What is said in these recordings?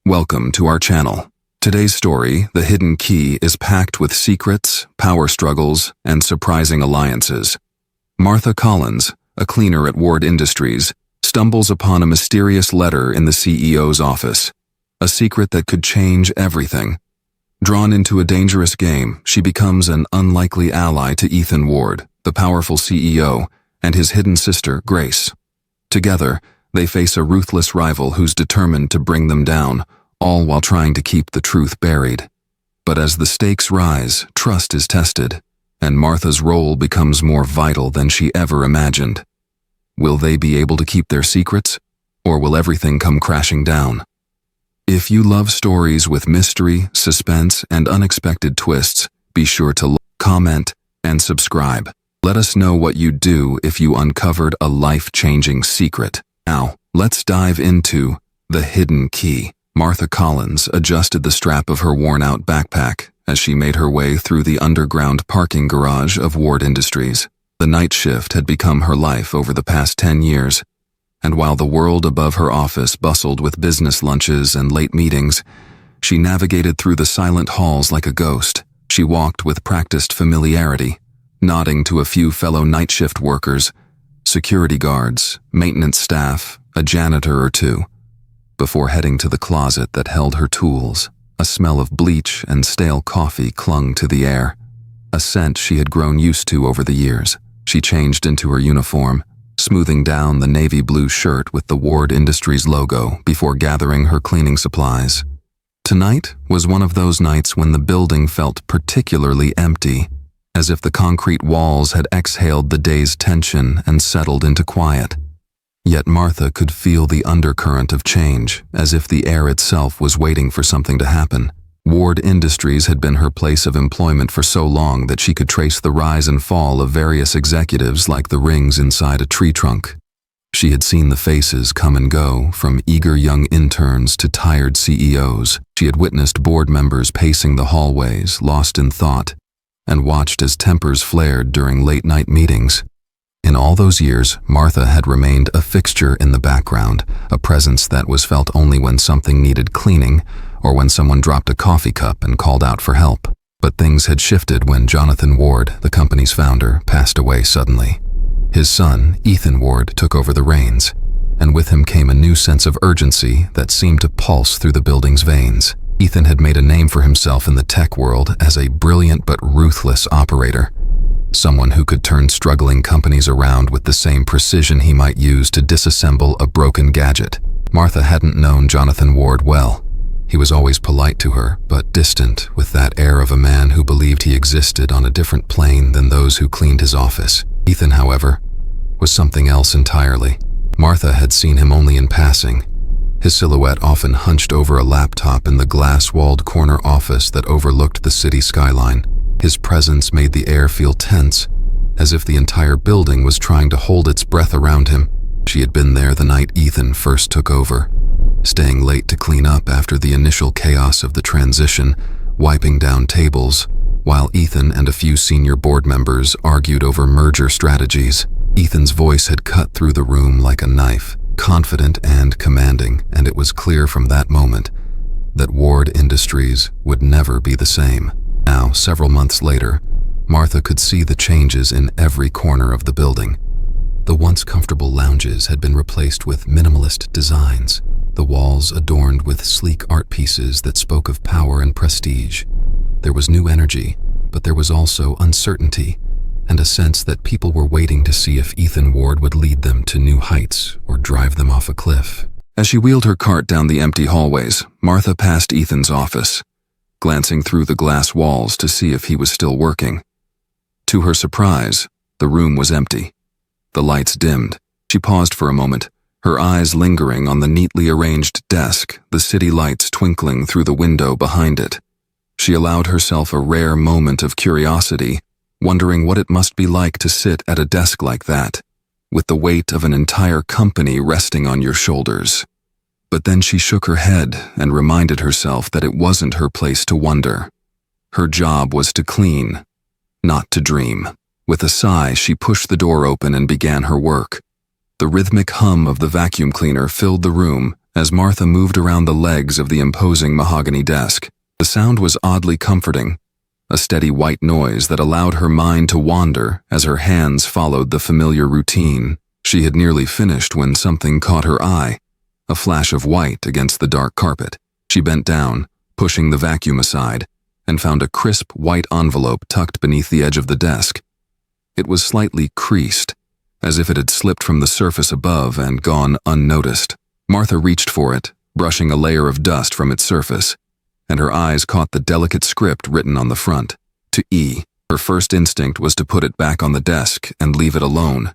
Welcome to our channel. Today's story, The Hidden Key, is packed with secrets, power struggles, and surprising alliances. Martha Collins, a cleaner at Ward Industries, stumbles upon a mysterious letter in the CEO's office, a secret that could change everything. Drawn into a dangerous game, she becomes an unlikely ally to Ethan Ward, the powerful CEO, and his hidden sister, Grace. Together, they face a ruthless rival who's determined to bring them down, all while trying to keep the truth buried. But as the stakes rise, trust is tested, and Martha's role becomes more vital than she ever imagined. Will they be able to keep their secrets, or will everything come crashing down? If you love stories with mystery, suspense, and unexpected twists, be sure to comment and subscribe. Let us know what you'd do if you uncovered a life-changing secret. Now, let's dive into The Hidden Key. Martha Collins adjusted the strap of her worn-out backpack as she made her way through the underground parking garage of Ward Industries. The night shift had become her life over the past 10 years, and while the world above her office bustled with business lunches and late meetings, she navigated through the silent halls like a ghost. She walked with practiced familiarity, nodding to a few fellow night shift workers, security guards, maintenance staff, a janitor or two, before heading to the closet that held her tools. A smell of bleach and stale coffee clung to the air, a scent she had grown used to over the years. She changed into her uniform, smoothing down the navy blue shirt with the Ward Industries logo before gathering her cleaning supplies. Tonight was one of those nights when the building felt particularly empty, as if the concrete walls had exhaled the day's tension and settled into quiet. Yet Martha could feel the undercurrent of change, as if the air itself was waiting for something to happen. Ward Industries had been her place of employment for so long that she could trace the rise and fall of various executives like the rings inside a tree trunk. She had seen the faces come and go, from eager young interns to tired CEOs. She had witnessed board members pacing the hallways, lost in thought, and watched as tempers flared during late-night meetings. In all those years, Martha had remained a fixture in the background, a presence that was felt only when something needed cleaning or when someone dropped a coffee cup and called out for help. But things had shifted when Jonathan Ward, the company's founder, passed away suddenly. His son, Ethan Ward, took over the reins, and with him came a new sense of urgency that seemed to pulse through the building's veins. Ethan had made a name for himself in the tech world as a brilliant but ruthless operator, someone who could turn struggling companies around with the same precision he might use to disassemble a broken gadget. Martha hadn't known Jonathan Ward well. He was always polite to her, but distant, with that air of a man who believed he existed on a different plane than those who cleaned his office. Ethan, however, was something else entirely. Martha had seen him only in passing, his silhouette often hunched over a laptop in the glass-walled corner office that overlooked the city skyline. His presence made the air feel tense, as if the entire building was trying to hold its breath around him. She had been there the night Ethan first took over, staying late to clean up after the initial chaos of the transition, wiping down tables, while Ethan and a few senior board members argued over merger strategies. Ethan's voice had cut through the room like a knife, confident and commanding, and it was clear from that moment that Ward Industries would never be the same. Now, several months later, Martha could see the changes in every corner of the building. The once comfortable lounges had been replaced with minimalist designs, the walls adorned with sleek art pieces that spoke of power and prestige. There was new energy, but there was also uncertainty, and a sense that people were waiting to see if Ethan Ward would lead them to new heights or drive them off a cliff. As she wheeled her cart down the empty hallways, Martha passed Ethan's office, glancing through the glass walls to see if he was still working. To her surprise, the room was empty. The lights dimmed. She paused for a moment, her eyes lingering on the neatly arranged desk, the city lights twinkling through the window behind it. She allowed herself a rare moment of curiosity, wondering what it must be like to sit at a desk like that, with the weight of an entire company resting on your shoulders. But then she shook her head and reminded herself that it wasn't her place to wonder. Her job was to clean, not to dream. With a sigh, she pushed the door open and began her work. The rhythmic hum of the vacuum cleaner filled the room As Martha moved around the legs of the imposing mahogany desk, the sound was oddly comforting, a steady white noise that allowed her mind to wander as her hands followed the familiar routine. She had nearly finished when something caught her eye, a flash of white against the dark carpet. She bent down, pushing the vacuum aside, and found a crisp white envelope tucked beneath the edge of the desk. It was slightly creased, as if it had slipped from the surface above and gone unnoticed. Martha reached for it, brushing a layer of dust from its surface, and her eyes caught the delicate script written on the front, to E. Her first instinct was to put it back on the desk and leave it alone.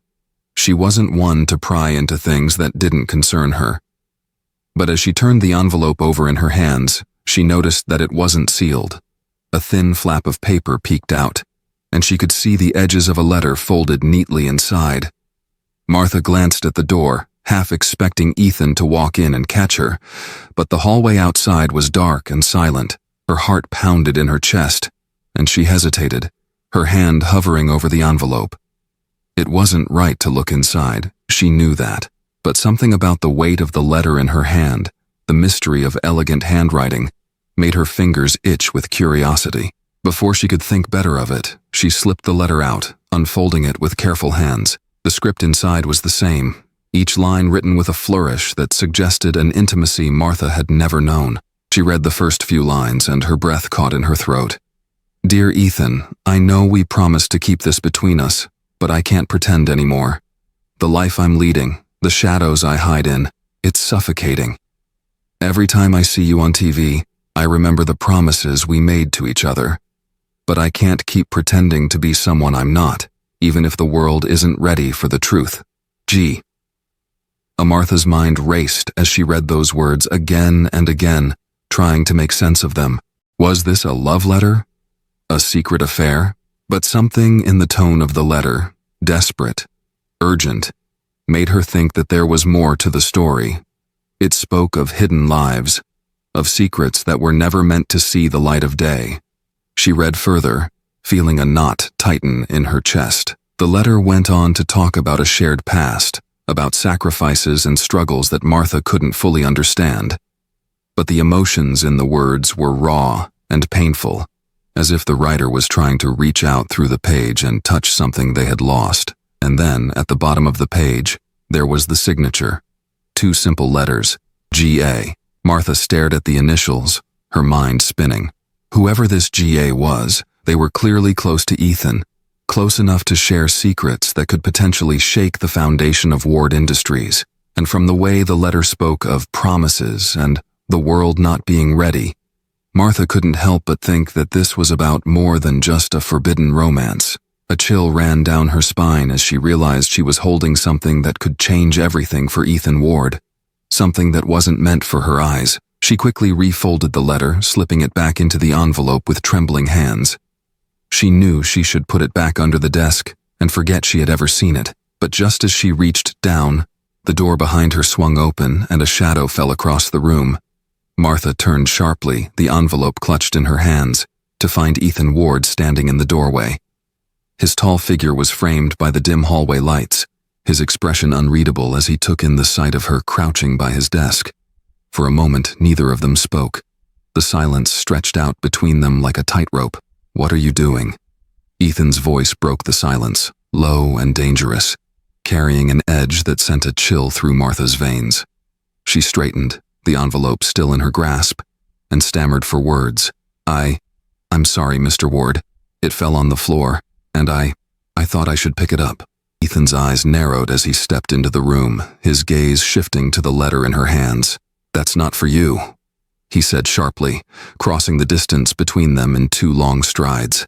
She wasn't one to pry into things that didn't concern her. But as she turned the envelope over in her hands, she noticed that it wasn't sealed. A thin flap of paper peeked out, and she could see the edges of a letter folded neatly inside. Martha glanced at the door, half expecting Ethan to walk in and catch her, but the hallway outside was dark and silent. Her heart pounded in her chest, and she hesitated, her hand hovering over the envelope. It wasn't right to look inside, she knew that, but something about the weight of the letter in her hand, the mystery of elegant handwriting, made her fingers itch with curiosity. Before she could think better of it, she slipped the letter out, unfolding it with careful hands. The script inside was the same, each line written with a flourish that suggested an intimacy Martha had never known. She read the first few lines, and her breath caught in her throat. "Dear Ethan, I know we promised to keep this between us, but I can't pretend anymore. The life I'm leading, the shadows I hide in, it's suffocating. Every time I see you on TV, I remember the promises we made to each other. But I can't keep pretending to be someone I'm not, even if the world isn't ready for the truth. G." Martha's mind raced as she read those words again and again, trying to make sense of them. Was this a love letter? A secret affair? But something in the tone of the letter, desperate, urgent, made her think that there was more to the story. It spoke of hidden lives, of secrets that were never meant to see the light of day. She read further, feeling a knot tighten in her chest. The letter went on to talk about a shared past, about sacrifices and struggles that Martha couldn't fully understand. But the emotions in the words were raw and painful, as if the writer was trying to reach out through the page and touch something they had lost. And then, at the bottom of the page, there was the signature. 2 simple letters, G.A. Martha stared at the initials, her mind spinning. Whoever this G.A. was, they were clearly close to Ethan, close enough to share secrets that could potentially shake the foundation of Ward Industries. And from the way the letter spoke of promises and the world not being ready, Martha couldn't help but think that this was about more than just a forbidden romance. A chill ran down her spine as she realized she was holding something that could change everything for Ethan Ward, something that wasn't meant for her eyes. She quickly refolded the letter, slipping it back into the envelope with trembling hands. She knew she should put it back under the desk and forget she had ever seen it, but just as she reached down, the door behind her swung open and a shadow fell across the room. Martha turned sharply, the envelope clutched in her hands, to find Ethan Ward standing in the doorway. His tall figure was framed by the dim hallway lights, his expression unreadable as he took in the sight of her crouching by his desk. For a moment, neither of them spoke. The silence stretched out between them like a tightrope. "What are you doing?" Ethan's voice broke the silence, low and dangerous, carrying an edge that sent a chill through Martha's veins. She straightened, the envelope still in her grasp, and stammered for words. I'm sorry, Mr. Ward. It fell on the floor, and I thought I should pick it up." Ethan's eyes narrowed as he stepped into the room, his gaze shifting to the letter in her hands. "That's not for you," he said sharply, crossing the distance between them in 2 long strides.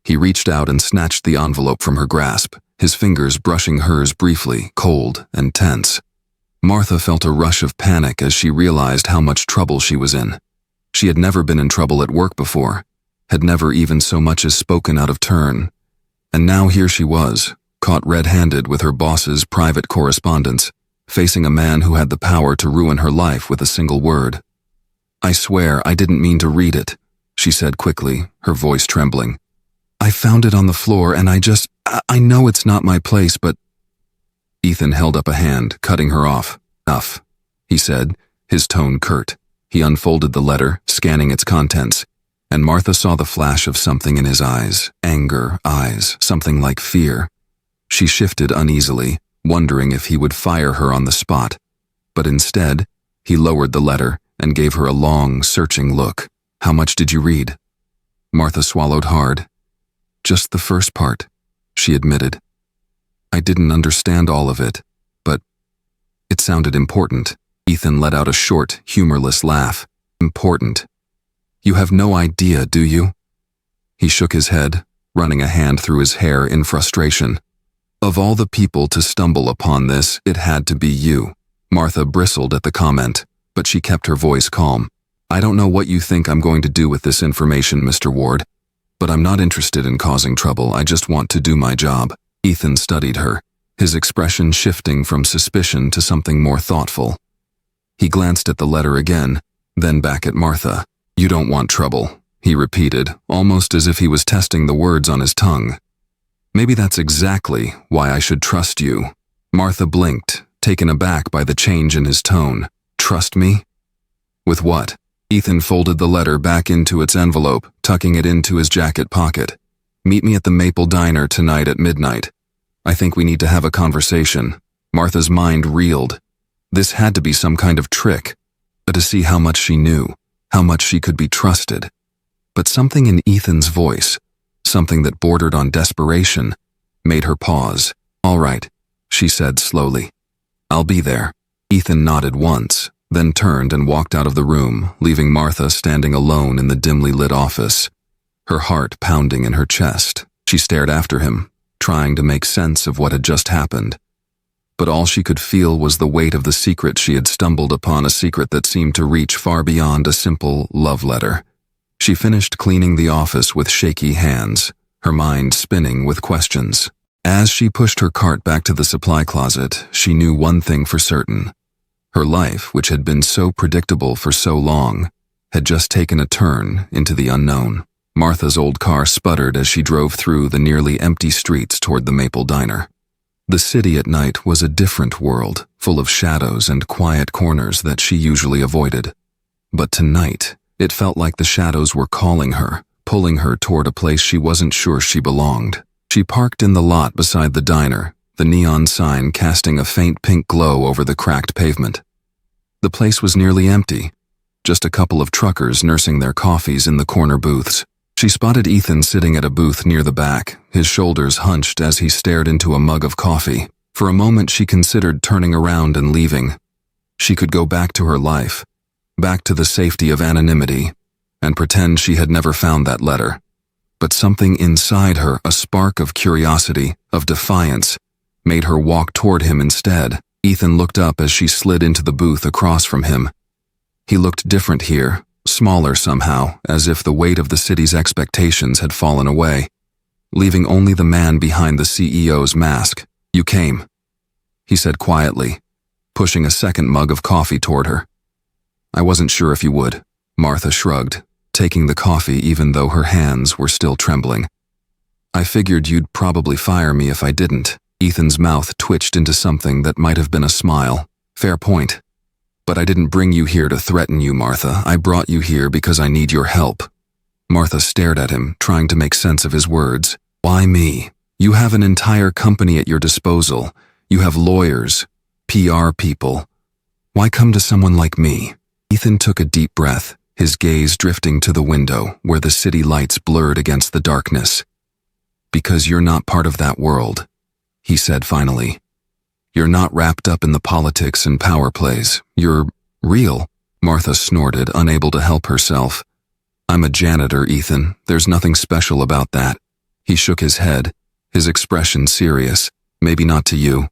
He reached out and snatched the envelope from her grasp, his fingers brushing hers briefly, cold and tense. Martha felt a rush of panic as she realized how much trouble she was in. She had never been in trouble at work before, had never even so much as spoken out of turn. And now here she was, caught red-handed with her boss's private correspondence, facing a man who had the power to ruin her life with a single word. "I swear I didn't mean to read it," she said quickly, her voice trembling. "I found it on the floor and I know it's not my place, but—" Ethan held up a hand, cutting her off. "Enough," he said, his tone curt. He unfolded the letter, scanning its contents, and Martha saw the flash of something in his eyes. Anger eyes, something like fear. She shifted uneasily, wondering if he would fire her on the spot. But instead, he lowered the letter and gave her a long, searching look. "How much did you read?" Martha swallowed hard. "Just the first part," she admitted. "I didn't understand all of it, but it sounded important." Ethan let out a short, humorless laugh. "Important? You have no idea, do you?" He shook his head, running a hand through his hair in frustration. "Of all the people to stumble upon this, it had to be you." Martha bristled at the comment, but she kept her voice calm. "I don't know what you think I'm going to do with this information, Mr. Ward, but I'm not interested in causing trouble. I just want to do my job." Ethan studied her, his expression shifting from suspicion to something more thoughtful. He glanced at the letter again, then back at Martha. "You don't want trouble," he repeated, almost as if he was testing the words on his tongue. "Maybe that's exactly why I should trust you." Martha blinked, taken aback by the change in his tone. "Trust me? With what?" Ethan folded the letter back into its envelope, tucking it into his jacket pocket. "Meet me at the Maple Diner tonight at midnight. I think we need to have a conversation." Martha's mind reeled. This had to be some kind of trick, but to see how much she knew, how much she could be trusted. But something in Ethan's voice, something that bordered on desperation, made her pause. "All right," she said slowly. "I'll be there." Ethan nodded once, then turned and walked out of the room, leaving Martha standing alone in the dimly lit office, her heart pounding in her chest. She stared after him, trying to make sense of what had just happened. But all she could feel was the weight of the secret she had stumbled upon, a secret that seemed to reach far beyond a simple love letter. She finished cleaning the office with shaky hands, her mind spinning with questions. As she pushed her cart back to the supply closet, she knew one thing for certain. Her life, which had been so predictable for so long, had just taken a turn into the unknown. Martha's old car sputtered as she drove through the nearly empty streets toward the Maple Diner. The city at night was a different world, full of shadows and quiet corners that she usually avoided. But tonight, it felt like the shadows were calling her, pulling her toward a place she wasn't sure she belonged. She parked in the lot beside the diner, the neon sign casting a faint pink glow over the cracked pavement. The place was nearly empty, just a couple of truckers nursing their coffees in the corner booths. She spotted Ethan sitting at a booth near the back, his shoulders hunched as he stared into a mug of coffee. For a moment she considered turning around and leaving. She could go back to her life, back to the safety of anonymity, and pretend she had never found that letter. But something inside her, a spark of curiosity, of defiance, made her walk toward him instead. Ethan looked up as she slid into the booth across from him. He looked different here, smaller somehow, as if the weight of the city's expectations had fallen away, leaving only the man behind the CEO's mask. "You came," he said quietly, pushing a second mug of coffee toward her. "I wasn't sure if you would," Martha shrugged, taking the coffee even though her hands were still trembling. "I figured you'd probably fire me if I didn't." Ethan's mouth twitched into something that might have been a smile. "Fair point. But I didn't bring you here to threaten you, Martha. I brought you here because I need your help." Martha stared at him, trying to make sense of his words. "Why me? You have an entire company at your disposal. You have lawyers, PR people. Why come to someone like me?" Ethan took a deep breath, his gaze drifting to the window where the city lights blurred against the darkness. "Because you're not part of that world," he said finally. "You're not wrapped up in the politics and power plays. You're real." Martha snorted, unable to help herself. "I'm a janitor, Ethan. There's nothing special about that." He shook his head, his expression serious. "Maybe not to you,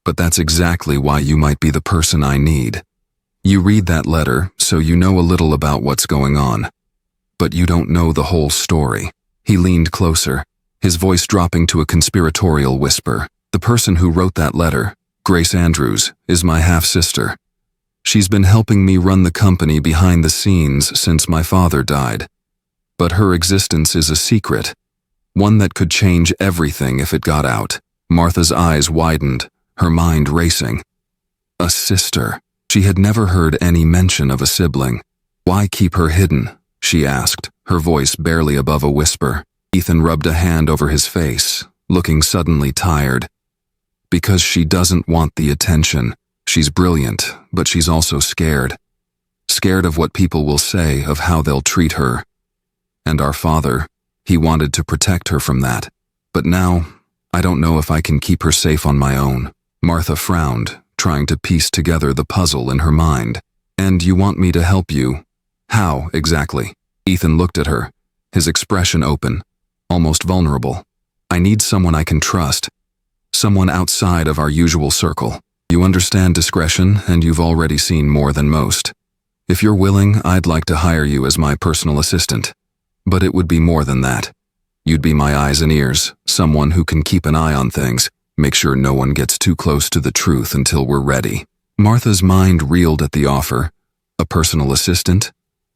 but that's exactly why you might be the person I need. You read that letter, so you know a little about what's going on. But you don't know the whole story." He leaned closer, his voice dropping to a conspiratorial whisper. "The person who wrote that letter, Grace Andrews, is my half-sister. She's been helping me run the company behind the scenes since my father died. But her existence is a secret, one that could change everything if it got out." Martha's eyes widened, her mind racing. "A sister." She had never heard any mention of a sibling. "Why keep her hidden?" she asked, her voice barely above a whisper. Ethan rubbed a hand over his face, looking suddenly tired. "Because she doesn't want the attention. She's brilliant, but she's also scared. Scared of what people will say, of how they'll treat her. And our father, he wanted to protect her from that. But now, I don't know if I can keep her safe on my own." Martha frowned, trying to piece together the puzzle in her mind. "And you want me to help you? How, exactly?" Ethan looked at her, his expression open, almost vulnerable. "I need someone I can trust. Someone outside of our usual circle. You understand discretion, and you've already seen more than most. If you're willing, I'd like to hire you as my personal assistant. But it would be more than that. You'd be my eyes and ears, someone who can keep an eye on things, make sure no one gets too close to the truth until we're ready." Martha's mind reeled at the offer. A personal assistant?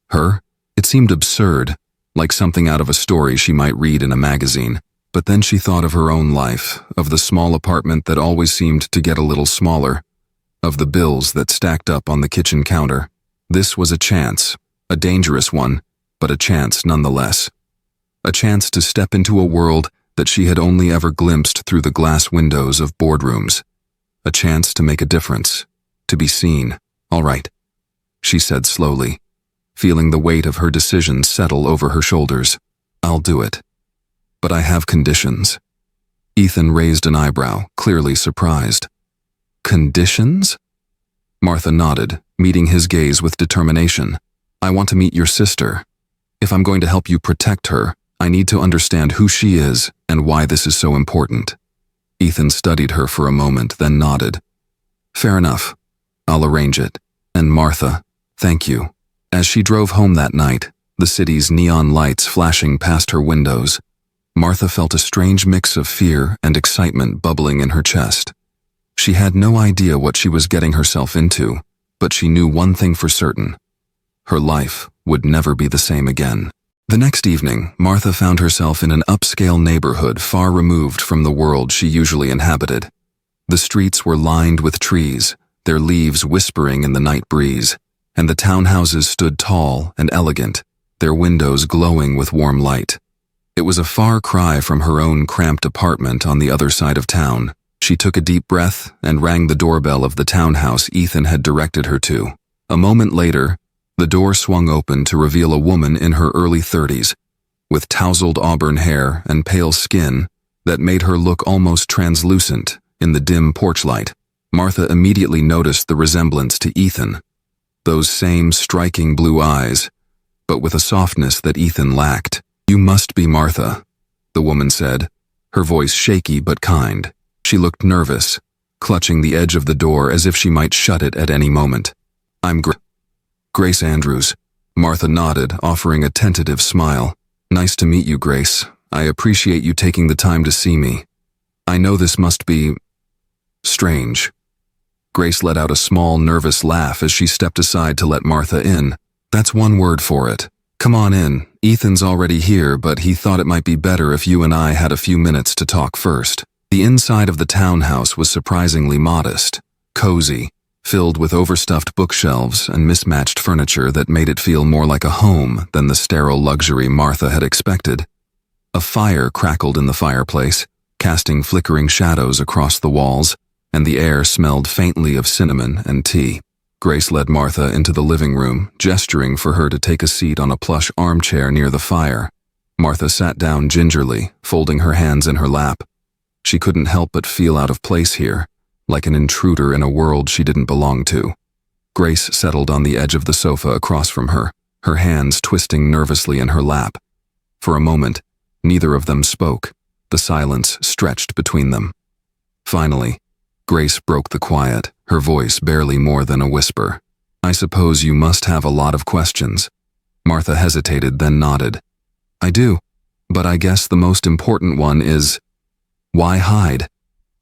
Her? It seemed absurd, like something out of a story she might read in a magazine. But then she thought of her own life, of the small apartment that always seemed to get a little smaller, of the bills that stacked up on the kitchen counter. This was a chance, a dangerous one, but a chance nonetheless. A chance to step into a world that she had only ever glimpsed through the glass windows of boardrooms. A chance to make a difference, to be seen. "All right," she said slowly, feeling the weight of her decision settle over her shoulders. "I'll do it. But I have conditions." Ethan raised an eyebrow, clearly surprised. "Conditions?" Martha nodded, meeting his gaze with determination. "I want to meet your sister. If I'm going to help you protect her, I need to understand who she is and why this is so important." Ethan studied her for a moment, then nodded. "Fair enough. I'll arrange it. And Martha, thank you." As she drove home that night, the city's neon lights flashing past her windows, Martha felt a strange mix of fear and excitement bubbling in her chest. She had no idea what she was getting herself into, but she knew one thing for certain. Her life would never be the same again. The next evening, Martha found herself in an upscale neighborhood far removed from the world she usually inhabited. The streets were lined with trees, their leaves whispering in the night breeze, and the townhouses stood tall and elegant, their windows glowing with warm light. It was a far cry from her own cramped apartment on the other side of town. She took a deep breath and rang the doorbell of the townhouse Ethan had directed her to. A moment later, the door swung open to reveal a woman in her early 30s, with tousled auburn hair and pale skin that made her look almost translucent in the dim porch light. Martha immediately noticed the resemblance to Ethan. Those same striking blue eyes, but with a softness that Ethan lacked. "You must be Martha," the woman said, her voice shaky but kind. She looked nervous, clutching the edge of the door as if she might shut it at any moment. "I'm Grace Andrews." Martha nodded, offering a tentative smile. "Nice to meet you, Grace. I appreciate you taking the time to see me. I know this must be strange." Grace let out a small, nervous laugh as she stepped aside to let Martha in. "That's one word for it. Come on in. Ethan's already here, but he thought it might be better if you and I had a few minutes to talk first." The inside of the townhouse was surprisingly modest, cozy, filled with overstuffed bookshelves and mismatched furniture that made it feel more like a home than the sterile luxury Martha had expected. A fire crackled in the fireplace, casting flickering shadows across the walls, and the air smelled faintly of cinnamon and tea. Grace led Martha into the living room, gesturing for her to take a seat on a plush armchair near the fire. Martha sat down gingerly, folding her hands in her lap. She couldn't help but feel out of place here, like an intruder in a world she didn't belong to. Grace settled on the edge of the sofa across from her, her hands twisting nervously in her lap. For a moment, neither of them spoke. The silence stretched between them. Finally, Grace broke the quiet, her voice barely more than a whisper. "I suppose you must have a lot of questions." Martha hesitated, then nodded. "I do, but I guess the most important one is, why hide?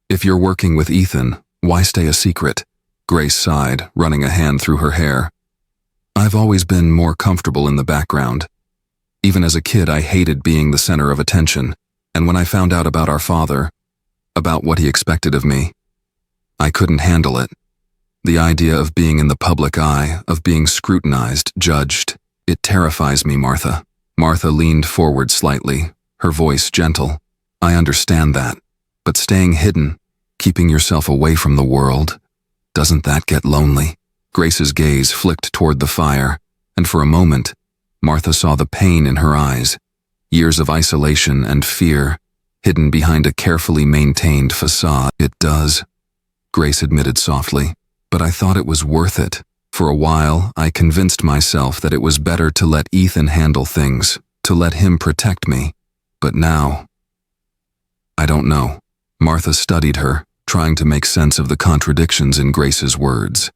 If you're working with Ethan, why stay a secret?" Grace sighed, running a hand through her hair. "I've always been more comfortable in the background. Even as a kid, I hated being the center of attention, and when I found out about our father, about what he expected of me, I couldn't handle it. The idea of being in the public eye, of being scrutinized, judged, it terrifies me, Martha. Martha leaned forward slightly, her voice gentle. I understand that. But staying hidden, keeping yourself away from the world, doesn't that get lonely? Grace's gaze flicked toward the fire, and for a moment, Martha saw the pain in her eyes. Years of isolation and fear, hidden behind a carefully maintained facade. It does, Grace admitted softly, but I thought it was worth it. For a while, I convinced myself that it was better to let Ethan handle things, to let him protect me. But now, I don't know. Martha studied her, trying to make sense of the contradictions in Grace's words.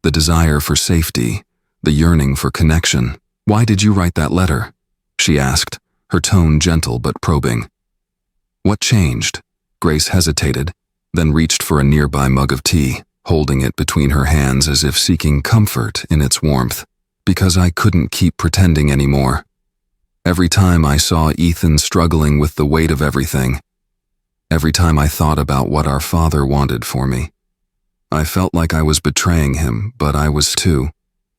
The desire for safety, the yearning for connection. Why did you write that letter? She asked, her tone gentle but probing. What changed? Grace hesitated, then reached for a nearby mug of tea, holding it between her hands as if seeking comfort in its warmth. Because I couldn't keep pretending anymore. Every time I saw Ethan struggling with the weight of everything, every time I thought about what our father wanted for me, I felt like I was betraying him, but I was too.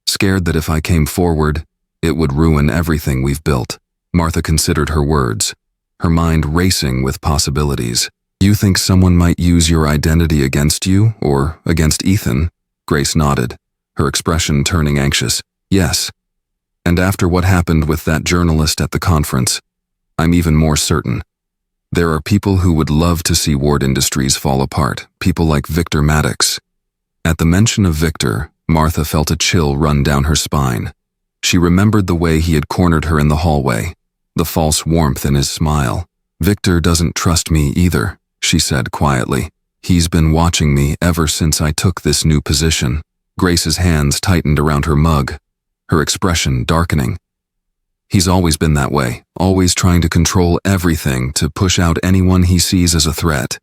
Scared that if I came forward, it would ruin everything we've built. Martha considered her words, her mind racing with possibilities. You think someone might use your identity against you, or against Ethan? Grace nodded, her expression turning anxious. Yes. And after what happened with that journalist at the conference, I'm even more certain. There are people who would love to see Ward Industries fall apart, people like Victor Maddox. At the mention of Victor, Martha felt a chill run down her spine. She remembered the way he had cornered her in the hallway, the false warmth in his smile. Victor doesn't trust me either, she said quietly. He's been watching me ever since I took this new position. Grace's hands tightened around her mug, her expression darkening. He's always been that way, always trying to control everything, to push out anyone he sees as a threat.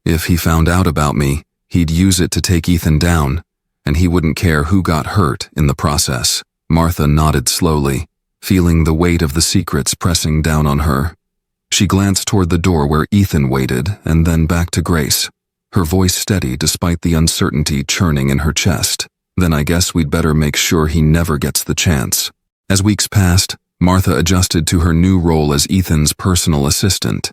If he found out about me, he'd use it to take Ethan down, and he wouldn't care who got hurt in the process. Martha nodded slowly, feeling the weight of the secrets pressing down on her. She glanced toward the door where Ethan waited, and then back to Grace, her voice steady despite the uncertainty churning in her chest. Then I guess we'd better make sure he never gets the chance. As weeks passed, Martha adjusted to her new role as Ethan's personal assistant.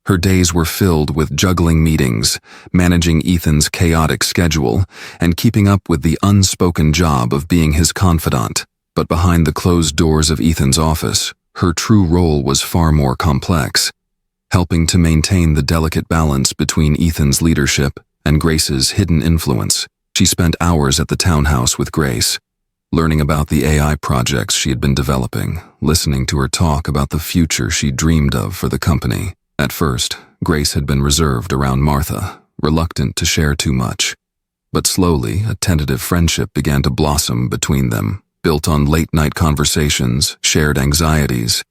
Her days were filled with juggling meetings, managing Ethan's chaotic schedule, and keeping up with the unspoken job of being his confidant. But behind the closed doors of Ethan's office, her true role was far more complex, helping to maintain the delicate balance between Ethan's leadership and Grace's hidden influence. She spent hours at the townhouse with Grace, learning about the AI projects she had been developing, listening to her talk about the future she dreamed of for the company. At first, Grace had been reserved around Martha, reluctant to share too much. But slowly, a tentative friendship began to blossom between them, built on late-night conversations, shared anxieties,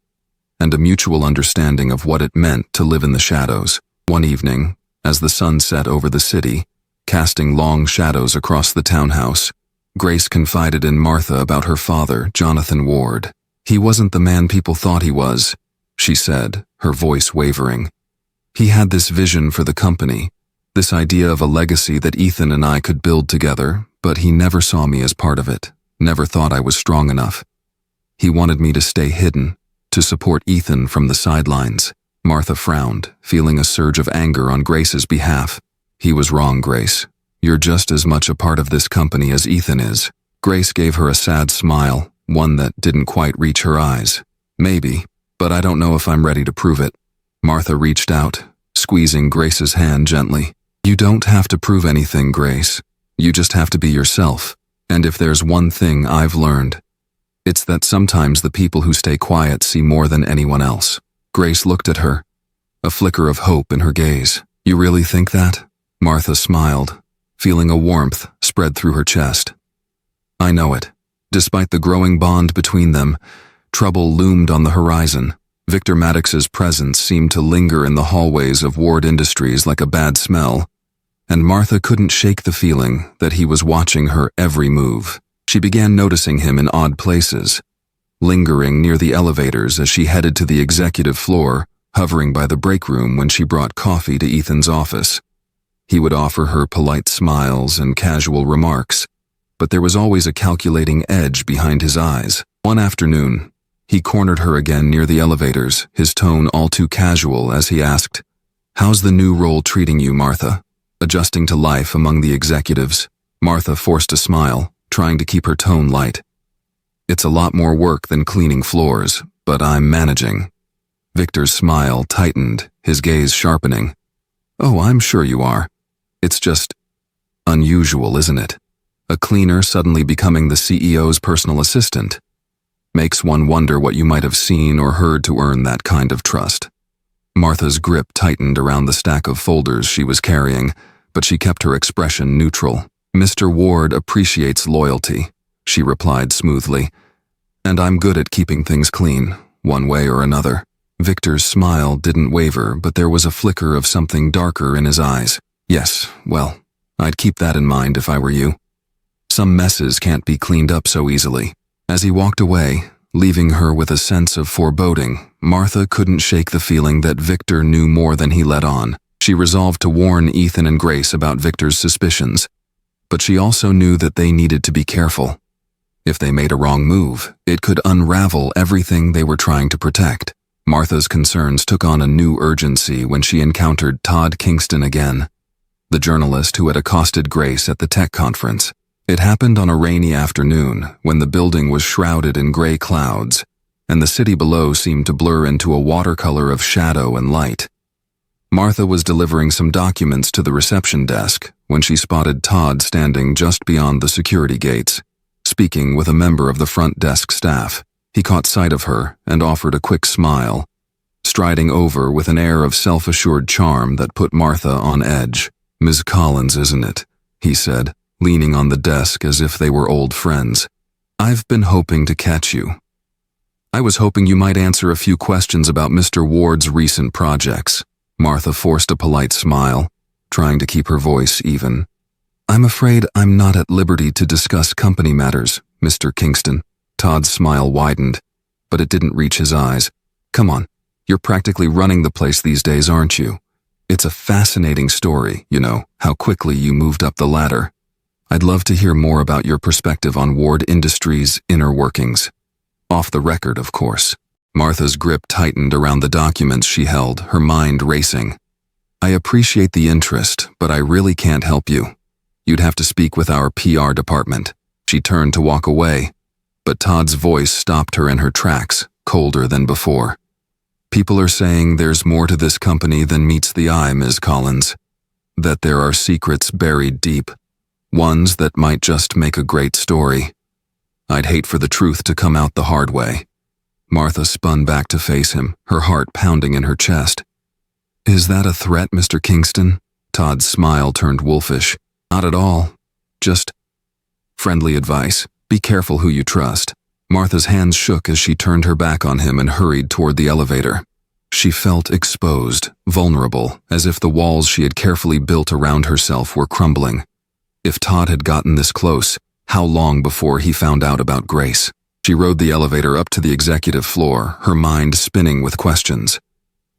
and a mutual understanding of what it meant to live in the shadows. One evening, as the sun set over the city, casting long shadows across the townhouse, Grace confided in Martha about her father, Jonathan Ward. He wasn't the man people thought he was, she said, her voice wavering. He had this vision for the company, this idea of a legacy that Ethan and I could build together, but he never saw me as part of it, never thought I was strong enough. He wanted me to stay hidden, to support Ethan from the sidelines. Martha frowned, feeling a surge of anger on Grace's behalf. He was wrong, Grace. You're just as much a part of this company as Ethan is. Grace gave her a sad smile, one that didn't quite reach her eyes. Maybe, but I don't know if I'm ready to prove it. Martha reached out, squeezing Grace's hand gently. You don't have to prove anything, Grace. You just have to be yourself. And if there's one thing I've learned, it's that sometimes the people who stay quiet see more than anyone else. Grace looked at her, a flicker of hope in her gaze. You really think that? Martha smiled, feeling a warmth spread through her chest. I know it. Despite the growing bond between them, trouble loomed on the horizon. Victor Maddox's presence seemed to linger in the hallways of Ward Industries like a bad smell, and Martha couldn't shake the feeling that he was watching her every move. She began noticing him in odd places, lingering near the elevators as she headed to the executive floor, hovering by the break room when she brought coffee to Ethan's office. He would offer her polite smiles and casual remarks, but there was always a calculating edge behind his eyes. One afternoon, he cornered her again near the elevators, his tone all too casual as he asked, "How's the new role treating you, Martha?" Adjusting to life among the executives, Martha forced a smile, trying to keep her tone light. "It's a lot more work than cleaning floors, but I'm managing." Victor's smile tightened, his gaze sharpening. "Oh, I'm sure you are. It's just unusual, isn't it? A cleaner suddenly becoming the CEO's personal assistant. Makes one wonder what you might have seen or heard to earn that kind of trust." Martha's grip tightened around the stack of folders she was carrying, but she kept her expression neutral. "Mr. Ward appreciates loyalty," she replied smoothly. "And I'm good at keeping things clean, one way or another." Victor's smile didn't waver, but there was a flicker of something darker in his eyes. "Yes, well, I'd keep that in mind if I were you. Some messes can't be cleaned up so easily." As he walked away, leaving her with a sense of foreboding, Martha couldn't shake the feeling that Victor knew more than he let on. She resolved to warn Ethan and Grace about Victor's suspicions, but she also knew that they needed to be careful. If they made a wrong move, it could unravel everything they were trying to protect. Martha's concerns took on a new urgency when she encountered Todd Kingston again, the journalist who had accosted Grace at the tech conference. It happened on a rainy afternoon when the building was shrouded in gray clouds, and the city below seemed to blur into a watercolor of shadow and light. Martha was delivering some documents to the reception desk when she spotted Todd standing just beyond the security gates, speaking with a member of the front desk staff. He caught sight of her and offered a quick smile, striding over with an air of self-assured charm that put Martha on edge. "Ms. Collins, isn't it?" he said, leaning on the desk as if they were old friends. "I've been hoping to catch you. I was hoping you might answer a few questions about Mr. Ward's recent projects." Martha forced a polite smile, trying to keep her voice even. "I'm afraid I'm not at liberty to discuss company matters, Mr. Kingston." Todd's smile widened, but it didn't reach his eyes. "Come on, you're practically running the place these days, aren't you? It's a fascinating story, you know, how quickly you moved up the ladder. I'd love to hear more about your perspective on Ward Industries' inner workings. Off the record, of course." Martha's grip tightened around the documents she held, her mind racing. "I appreciate the interest, but I really can't help you. You'd have to speak with our PR department." She turned to walk away, but Todd's voice stopped her in her tracks, colder than before. "People are saying there's more to this company than meets the eye, Ms. Collins. That there are secrets buried deep. Ones that might just make a great story. I'd hate for the truth to come out the hard way." Martha spun back to face him, her heart pounding in her chest. "Is that a threat, Mr. Kingston?" Todd's smile turned wolfish. "Not at all. Just friendly advice. Be careful who you trust." Martha's hands shook as she turned her back on him and hurried toward the elevator. She felt exposed, vulnerable, as if the walls she had carefully built around herself were crumbling. If Todd had gotten this close, how long before he found out about Grace? She rode the elevator up to the executive floor, her mind spinning with questions.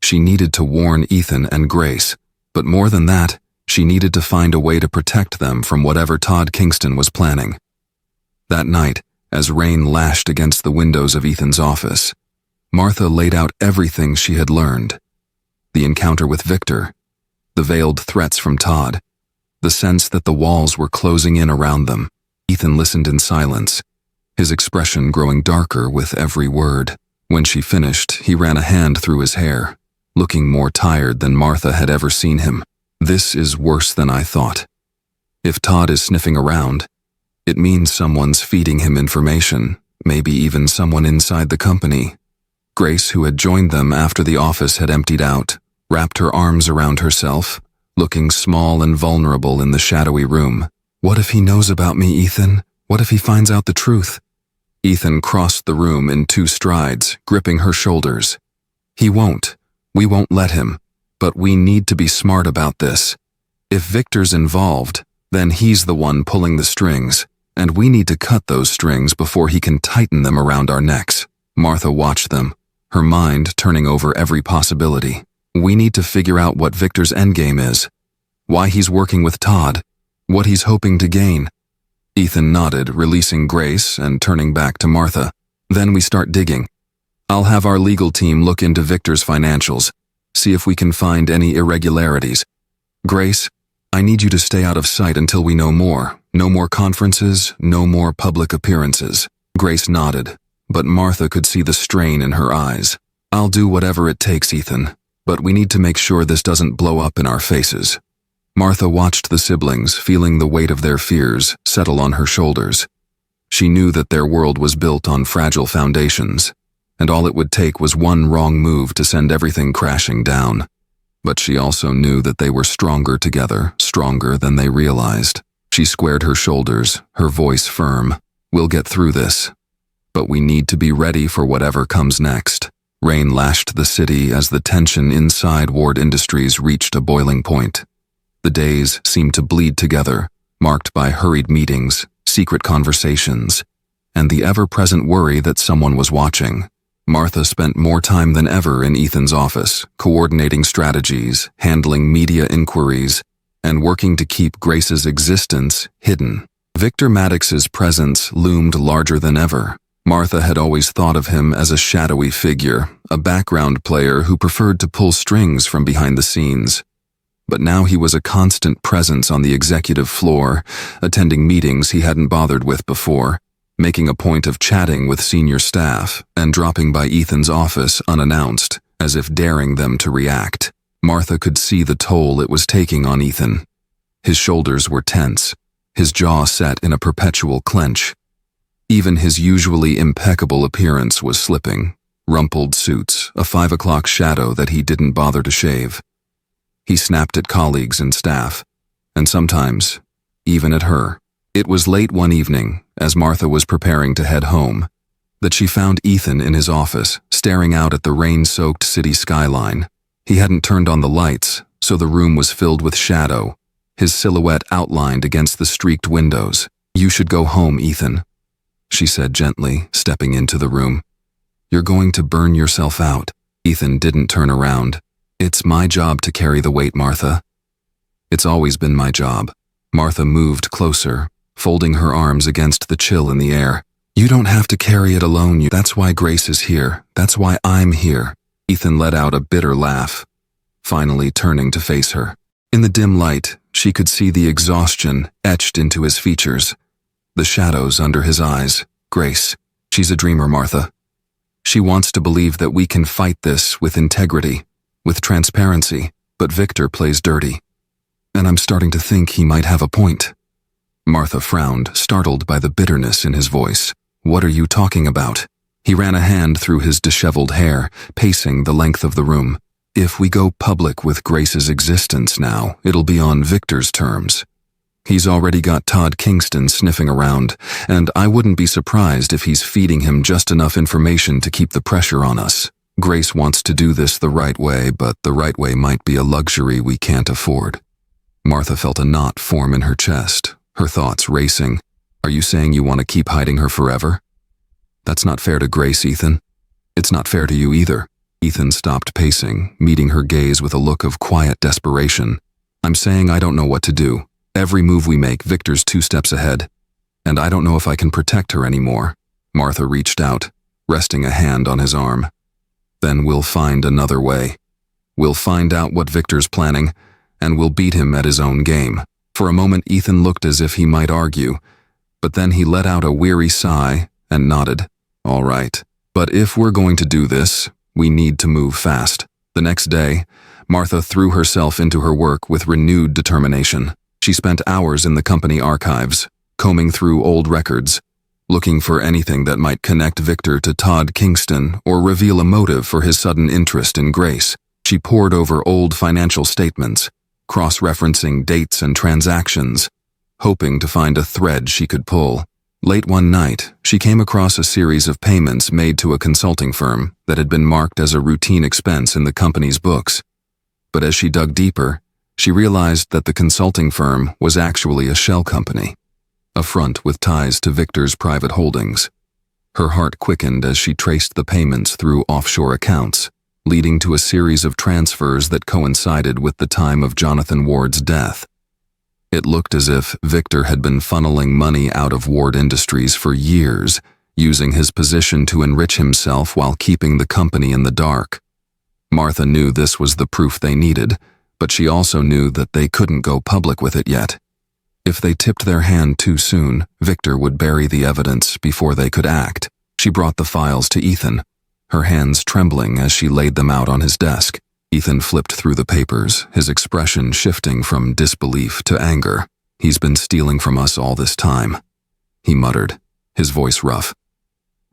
She needed to warn Ethan and Grace, but more than that, she needed to find a way to protect them from whatever Todd Kingston was planning. That night, as rain lashed against the windows of Ethan's office, Martha laid out everything she had learned. The encounter with Victor, the veiled threats from Todd, the sense that the walls were closing in around them. Ethan listened in silence, his expression growing darker with every word. When she finished, he ran a hand through his hair, looking more tired than Martha had ever seen him. "This is worse than I thought. If Todd is sniffing around, it means someone's feeding him information, maybe even someone inside the company." Grace, who had joined them after the office had emptied out, wrapped her arms around herself, looking small and vulnerable in the shadowy room. "What if he knows about me, Ethan? What if he finds out the truth?" Ethan crossed the room in 2 strides, gripping her shoulders. "He won't. We won't let him. But we need to be smart about this. If Victor's involved, then he's the one pulling the strings, and we need to cut those strings before he can tighten them around our necks." Martha watched them, her mind turning over every possibility. "We need to figure out what Victor's endgame is. Why he's working with Todd? What he's hoping to gain? Ethan nodded, releasing Grace and turning back to Martha. Then we start digging. I'll have our legal team look into Victor's financials, see if we can find any irregularities. Grace, I need you to stay out of sight until we know more. No more conferences, no more public appearances. Grace nodded, but Martha could see the strain in her eyes. I'll do whatever it takes, Ethan, but we need to make sure this doesn't blow up in our faces. Martha watched the siblings, feeling the weight of their fears settle on her shoulders. She knew that their world was built on fragile foundations, and all it would take was one wrong move to send everything crashing down. But she also knew that they were stronger together, stronger than they realized. She squared her shoulders, her voice firm. We'll get through this. But we need to be ready for whatever comes next. Rain lashed the city as the tension inside Ward Industries reached a boiling point. The days seemed to bleed together, marked by hurried meetings, secret conversations, and the ever-present worry that someone was watching. Martha spent more time than ever in Ethan's office, coordinating strategies, handling media inquiries, and working to keep Grace's existence hidden. Victor Maddox's presence loomed larger than ever. Martha had always thought of him as a shadowy figure, a background player who preferred to pull strings from behind the scenes. But now he was a constant presence on the executive floor, attending meetings he hadn't bothered with before, making a point of chatting with senior staff and dropping by Ethan's office unannounced, as if daring them to react. Martha could see the toll it was taking on Ethan. His shoulders were tense, his jaw set in a perpetual clench. Even his usually impeccable appearance was slipping. Rumpled suits, a 5 o'clock shadow that he didn't bother to shave. He snapped at colleagues and staff, and sometimes, even at her. It was late one evening, as Martha was preparing to head home, that she found Ethan in his office, staring out at the rain-soaked city skyline. He hadn't turned on the lights, so the room was filled with shadow, his silhouette outlined against the streaked windows. "You should go home, Ethan," she said gently, stepping into the room. "You're going to burn yourself out." Ethan didn't turn around. "It's my job to carry the weight, Martha." "It's always been my job." Martha moved closer, folding her arms against the chill in the air. "You don't have to carry it alone. That's why Grace is here. That's why I'm here." Ethan let out a bitter laugh, finally turning to face her. In the dim light, she could see the exhaustion etched into his features, the shadows under his eyes. "Grace, she's a dreamer, Martha. She wants to believe that we can fight this with integrity, with transparency, but Victor plays dirty. And I'm starting to think he might have a point." Martha frowned, startled by the bitterness in his voice. "What are you talking about?" He ran a hand through his disheveled hair, pacing the length of the room. "If we go public with Grace's existence now, it'll be on Victor's terms. He's already got Todd Kingston sniffing around, and I wouldn't be surprised if he's feeding him just enough information to keep the pressure on us. Grace wants to do this the right way, but the right way might be a luxury we can't afford." Martha felt a knot form in her chest, her thoughts racing. "Are you saying you want to keep hiding her forever?" "That's not fair to Grace, Ethan. It's not fair to you either." Ethan stopped pacing, meeting her gaze with a look of quiet desperation. "I'm saying I don't know what to do. Every move we make, Victor's 2 steps ahead. And I don't know if I can protect her anymore." Martha reached out, resting a hand on his arm. "Then we'll find another way. We'll find out what Victor's planning, and we'll beat him at his own game." For a moment, Ethan looked as if he might argue, but then he let out a weary sigh and nodded. "All right. But if we're going to do this, we need to move fast." The next day, Martha threw herself into her work with renewed determination. She spent hours in the company archives, combing through old records, looking for anything that might connect Victor to Todd Kingston or reveal a motive for his sudden interest in Grace. She pored over old financial statements, cross-referencing dates and transactions, hoping to find a thread she could pull. Late one night, she came across a series of payments made to a consulting firm that had been marked as a routine expense in the company's books. But as she dug deeper, she realized that the consulting firm was actually a shell company, a front with ties to Victor's private holdings. Her heart quickened as she traced the payments through offshore accounts, leading to a series of transfers that coincided with the time of Jonathan Ward's death. It looked as if Victor had been funneling money out of Ward Industries for years, using his position to enrich himself while keeping the company in the dark. Martha knew this was the proof they needed, but she also knew that they couldn't go public with it yet. If they tipped their hand too soon, Victor would bury the evidence before they could act. She brought the files to Ethan, her hands trembling as she laid them out on his desk. Ethan flipped through the papers, his expression shifting from disbelief to anger. "He's been stealing from us all this time," he muttered, his voice rough.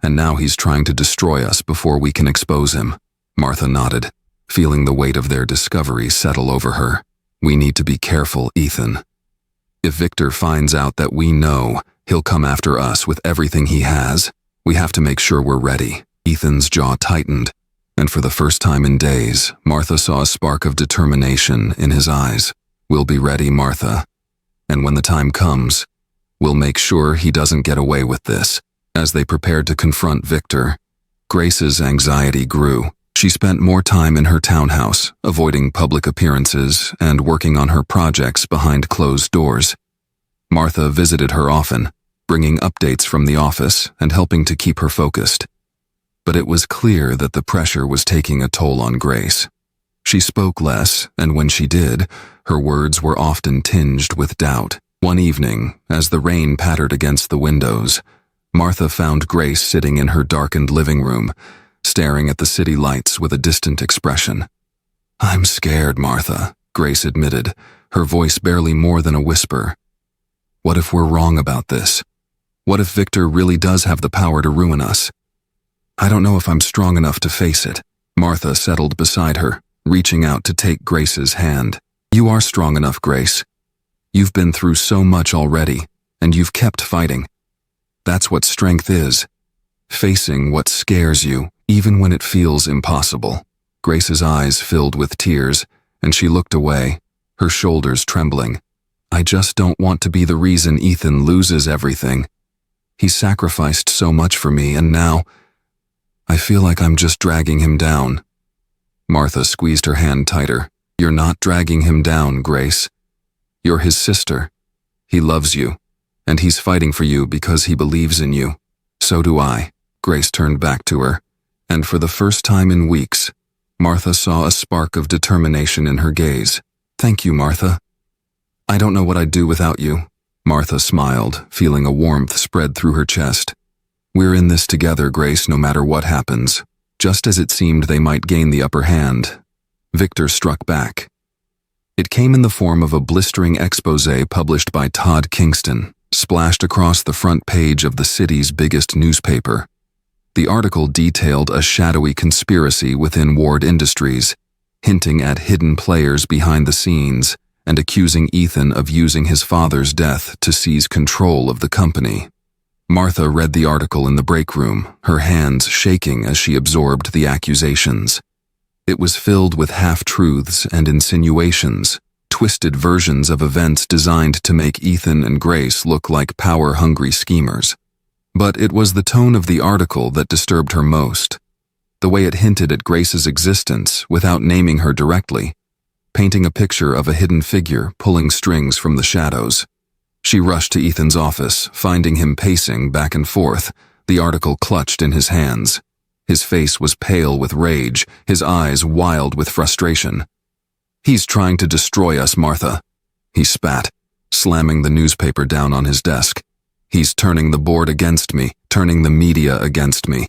"And now he's trying to destroy us before we can expose him." Martha nodded, feeling the weight of their discovery settle over her. "We need to be careful, Ethan. If Victor finds out that we know, he'll come after us with everything he has. We have to make sure we're ready." Ethan's jaw tightened, and for the first time in days, Martha saw a spark of determination in his eyes. "We'll be ready, Martha. And when the time comes, we'll make sure he doesn't get away with this." As they prepared to confront Victor, Grace's anxiety grew. She spent more time in her townhouse, avoiding public appearances and working on her projects behind closed doors. Martha visited her often, bringing updates from the office and helping to keep her focused. But it was clear that the pressure was taking a toll on Grace. She spoke less, and when she did, her words were often tinged with doubt. One evening, as the rain pattered against the windows, Martha found Grace sitting in her darkened living room, staring at the city lights with a distant expression. "I'm scared, Martha," Grace admitted, her voice barely more than a whisper. "What if we're wrong about this? What if Victor really does have the power to ruin us? I don't know if I'm strong enough to face it." Martha settled beside her, reaching out to take Grace's hand. "You are strong enough, Grace. You've been through so much already, and you've kept fighting. That's what strength is. Facing what scares you, even when it feels impossible." Grace's eyes filled with tears, and she looked away, her shoulders trembling. "I just don't want to be the reason Ethan loses everything. He sacrificed so much for me, and now I feel like I'm just dragging him down." Martha squeezed her hand tighter. "You're not dragging him down, Grace. You're his sister. He loves you, and he's fighting for you because he believes in you. So do I." Grace turned back to her, and for the first time in weeks, Martha saw a spark of determination in her gaze. "Thank you, Martha. I don't know what I'd do without you." Martha smiled, feeling a warmth spread through her chest. "We're in this together, Grace, no matter what happens." Just as it seemed they might gain the upper hand, Victor struck back. It came in the form of a blistering exposé published by Todd Kingston, splashed across the front page of the city's biggest newspaper. The article detailed a shadowy conspiracy within Ward Industries, hinting at hidden players behind the scenes and accusing Ethan of using his father's death to seize control of the company. Martha read the article in the break room, her hands shaking as she absorbed the accusations. It was filled with half-truths and insinuations, twisted versions of events designed to make Ethan and Grace look like power-hungry schemers. But it was the tone of the article that disturbed her most. The way it hinted at Grace's existence without naming her directly, painting a picture of a hidden figure pulling strings from the shadows. She rushed to Ethan's office, finding him pacing back and forth, the article clutched in his hands. His face was pale with rage, his eyes wild with frustration. "He's trying to destroy us, Martha," he spat, slamming the newspaper down on his desk. "He's turning the board against me, turning the media against me.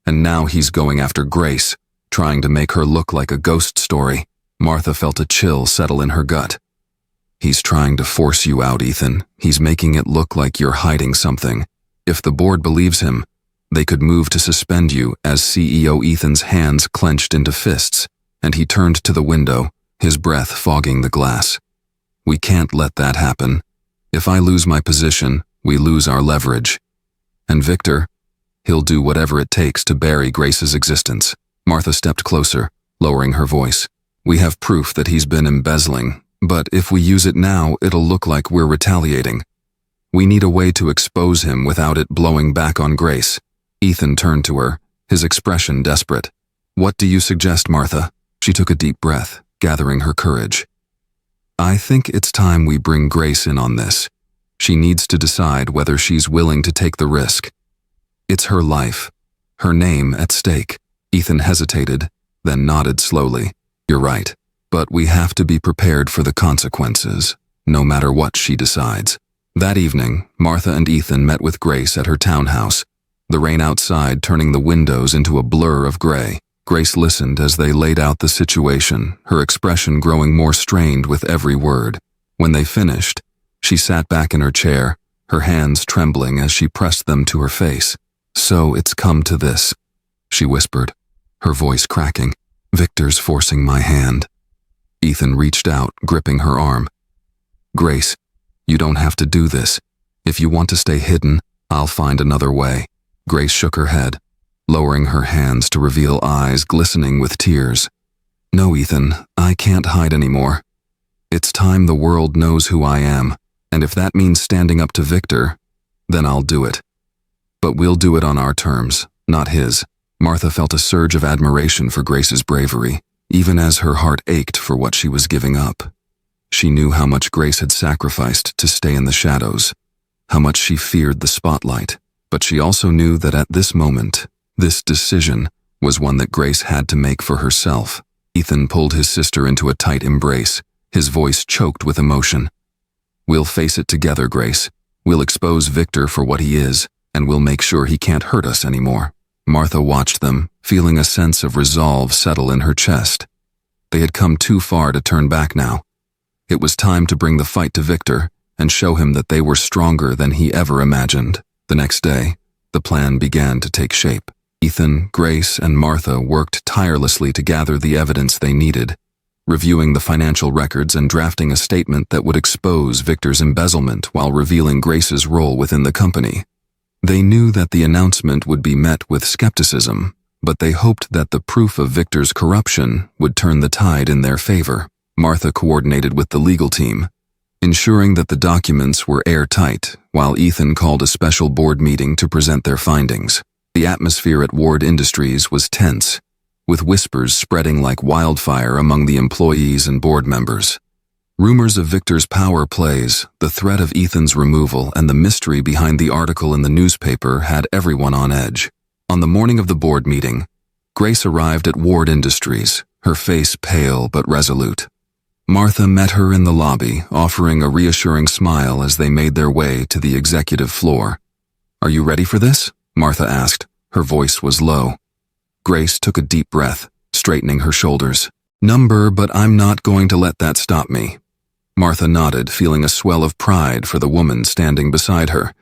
And now he's going after Grace, trying to make her look like a ghost story." Martha felt a chill settle in her gut. "He's trying to force you out, Ethan. He's making it look like you're hiding something. If the board believes him, they could move to suspend you." As CEO Ethan's hands clenched into fists, and he turned to the window, his breath fogging the glass. "We can't let that happen. If I lose my position, we lose our leverage. And Victor, he'll do whatever it takes to bury Grace's existence." Martha stepped closer, lowering her voice. "We have proof that he's been embezzling, but if we use it now, it'll look like we're retaliating. We need a way to expose him without it blowing back on Grace." Ethan turned to her, his expression desperate. What do you suggest, Martha? She took a deep breath, gathering her courage. I think it's time we bring Grace in on this. She needs to decide whether she's willing to take the risk. It's her life, her name at stake. Ethan hesitated, then nodded slowly. You're right, but we have to be prepared for the consequences, no matter what she decides. That evening, Martha and Ethan met with Grace at her townhouse, the rain outside turning the windows into a blur of gray. Grace listened as they laid out the situation, her expression growing more strained with every word. When they finished, she sat back in her chair, her hands trembling as she pressed them to her face. So it's come to this, she whispered, her voice cracking. Victor's forcing my hand. Ethan reached out, gripping her arm. Grace, you don't have to do this. If you want to stay hidden, I'll find another way. Grace shook her head, lowering her hands to reveal eyes glistening with tears. No, Ethan, I can't hide anymore. It's time the world knows who I am, and if that means standing up to Victor, then I'll do it. But we'll do it on our terms, not his. Martha felt a surge of admiration for Grace's bravery, even as her heart ached for what she was giving up. She knew how much Grace had sacrificed to stay in the shadows, how much she feared the spotlight, but she also knew that at this moment, this decision was one that Grace had to make for herself. Ethan pulled his sister into a tight embrace, his voice choked with emotion. We'll face it together, Grace. We'll expose Victor for what he is, and we'll make sure he can't hurt us anymore. Martha watched them, feeling a sense of resolve settle in her chest. They had come too far to turn back now. It was time to bring the fight to Victor and show him that they were stronger than he ever imagined. The next day, the plan began to take shape. Ethan, Grace, and Martha worked tirelessly to gather the evidence they needed, reviewing the financial records and drafting a statement that would expose Victor's embezzlement while revealing Grace's role within the company. They knew that the announcement would be met with skepticism, but they hoped that the proof of Victor's corruption would turn the tide in their favor. Martha coordinated with the legal team, ensuring that the documents were airtight, while Ethan called a special board meeting to present their findings. The atmosphere at Ward Industries was tense, with whispers spreading like wildfire among the employees and board members. Rumors of Victor's power plays, the threat of Ethan's removal, and the mystery behind the article in the newspaper had everyone on edge. On the morning of the board meeting, Grace arrived at Ward Industries, her face pale but resolute. Martha met her in the lobby, offering a reassuring smile as they made their way to the executive floor. Are you ready for this? Martha asked. Her voice was low. Grace took a deep breath, straightening her shoulders. But I'm not going to let that stop me. Martha nodded, feeling a swell of pride for the woman standing beside her.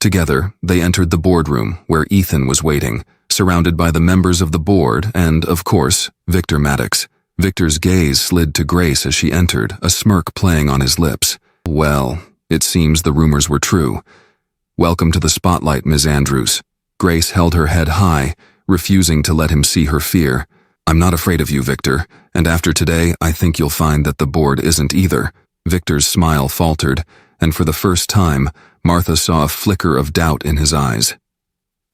Together, they entered the boardroom, where Ethan was waiting, surrounded by the members of the board and, of course, Victor Maddox. Victor's gaze slid to Grace as she entered, a smirk playing on his lips. Well, it seems the rumors were true. Welcome to the spotlight, Ms. Andrews. Grace held her head high, refusing to let him see her fear. I'm not afraid of you, Victor, and after today, I think you'll find that the board isn't either. Victor's smile faltered, and for the first time, Martha saw a flicker of doubt in his eyes.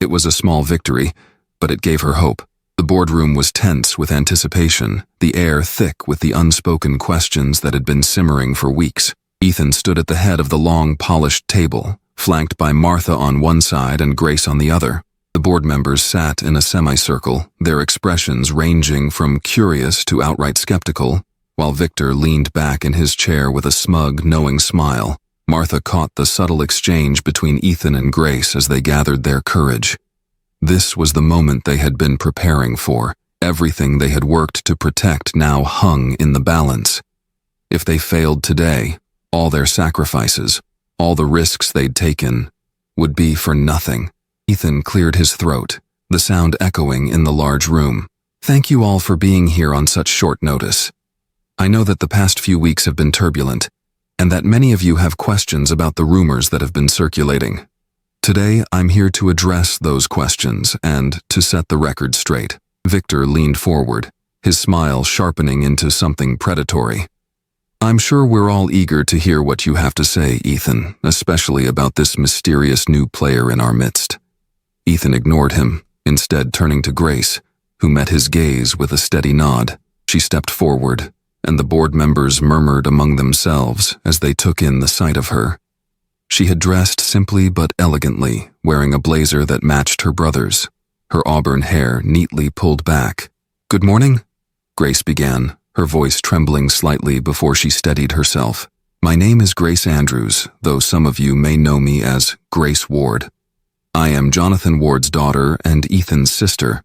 It was a small victory, but it gave her hope. The boardroom was tense with anticipation, the air thick with the unspoken questions that had been simmering for weeks. Ethan stood at the head of the long, polished table, flanked by Martha on one side and Grace on the other. The board members sat in a semicircle, their expressions ranging from curious to outright skeptical, while Victor leaned back in his chair with a smug, knowing smile. Martha caught the subtle exchange between Ethan and Grace as they gathered their courage. This was the moment they had been preparing for. Everything they had worked to protect now hung in the balance. If they failed today, all their sacrifices, all the risks they'd taken, would be for nothing. Ethan cleared his throat, the sound echoing in the large room. Thank you all for being here on such short notice. I know that the past few weeks have been turbulent, and that many of you have questions about the rumors that have been circulating. Today, I'm here to address those questions and to set the record straight. Victor leaned forward, his smile sharpening into something predatory. I'm sure we're all eager to hear what you have to say, Ethan, especially about this mysterious new player in our midst. Ethan ignored him, instead turning to Grace, who met his gaze with a steady nod. She stepped forward, and the board members murmured among themselves as they took in the sight of her. She had dressed simply but elegantly, wearing a blazer that matched her brother's, her auburn hair neatly pulled back. "Good morning," Grace began, her voice trembling slightly before she steadied herself. "My name is Grace Andrews, though some of you may know me as Grace Ward. I am Jonathan Ward's daughter and Ethan's sister.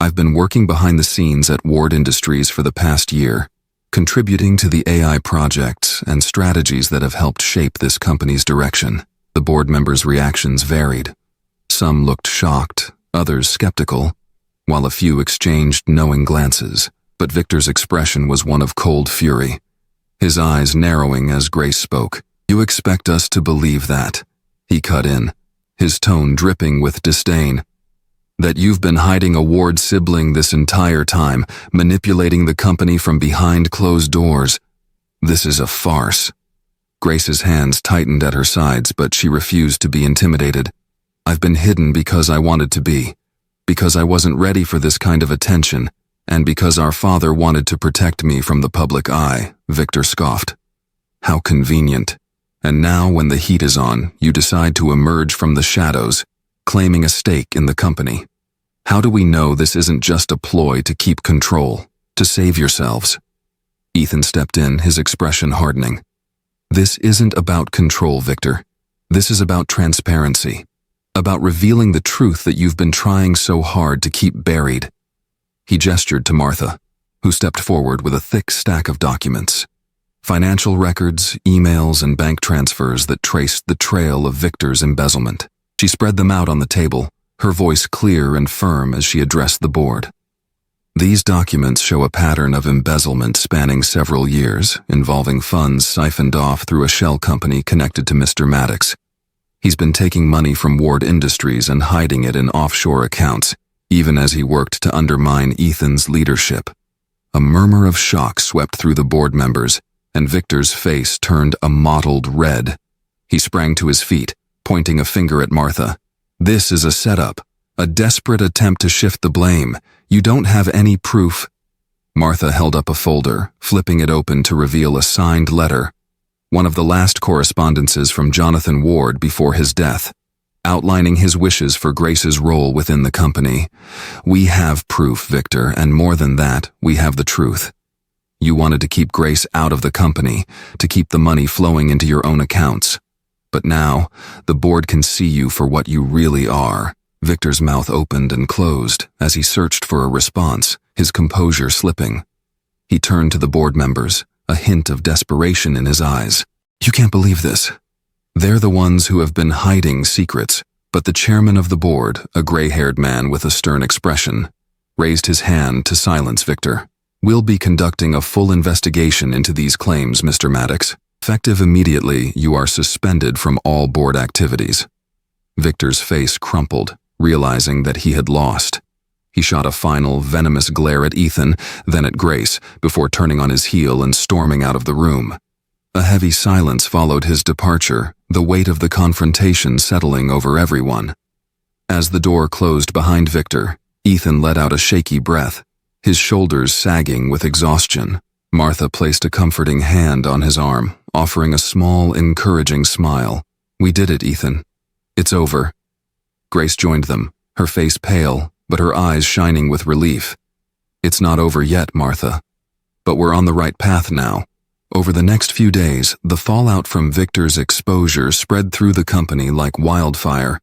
I've been working behind the scenes at Ward Industries for the past year, contributing to the AI projects and strategies that have helped shape this company's direction." The board members' reactions varied. Some looked shocked, others skeptical, while a few exchanged knowing glances, but Victor's expression was one of cold fury, his eyes narrowing as Grace spoke. "You expect us to believe that," he cut in, his tone dripping with disdain. "That you've been hiding a Ward sibling this entire time, manipulating the company from behind closed doors. This is a farce." Grace's hands tightened at her sides, but she refused to be intimidated. "I've been hidden because I wanted to be, because I wasn't ready for this kind of attention, and because our father wanted to protect me from the public eye," Victor scoffed. "How convenient. And now when the heat is on, you decide to emerge from the shadows, claiming a stake in the company. How do we know this isn't just a ploy to keep control, to save yourselves?" Ethan stepped in, his expression hardening. "This isn't about control, Victor. This is about transparency, about revealing the truth that you've been trying so hard to keep buried." He gestured to Martha, who stepped forward with a thick stack of documents. Financial records, emails, and bank transfers that traced the trail of Victor's embezzlement. She spread them out on the table, her voice clear and firm as she addressed the board. "These documents show a pattern of embezzlement spanning several years, involving funds siphoned off through a shell company connected to Mr. Maddox. He's been taking money from Ward Industries and hiding it in offshore accounts, even as he worked to undermine Ethan's leadership." A murmur of shock swept through the board members, and Victor's face turned a mottled red. He sprang to his feet, pointing a finger at Martha. "This is a setup, a desperate attempt to shift the blame. You don't have any proof." Martha held up a folder, flipping it open to reveal a signed letter, one of the last correspondences from Jonathan Ward before his death, outlining his wishes for Grace's role within the company. "We have proof, Victor, and more than that, we have the truth. You wanted to keep Grace out of the company, to keep the money flowing into your own accounts. But now, the board can see you for what you really are." Victor's mouth opened and closed as he searched for a response, his composure slipping. He turned to the board members, a hint of desperation in his eyes. "You can't believe this. They're the ones who have been hiding secrets." But the chairman of the board, a gray-haired man with a stern expression, raised his hand to silence Victor. "We'll be conducting a full investigation into these claims, Mr. Maddox. Effective immediately, you are suspended from all board activities." Victor's face crumpled, realizing that he had lost. He shot a final, venomous glare at Ethan, then at Grace, before turning on his heel and storming out of the room. A heavy silence followed his departure, the weight of the confrontation settling over everyone. As the door closed behind Victor, Ethan let out a shaky breath, his shoulders sagging with exhaustion. Martha placed a comforting hand on his arm, offering a small, encouraging smile. "We did it, Ethan. It's over." Grace joined them, her face pale, but her eyes shining with relief. "It's not over yet, Martha. But we're on the right path now." Over the next few days, the fallout from Victor's exposure spread through the company like wildfire.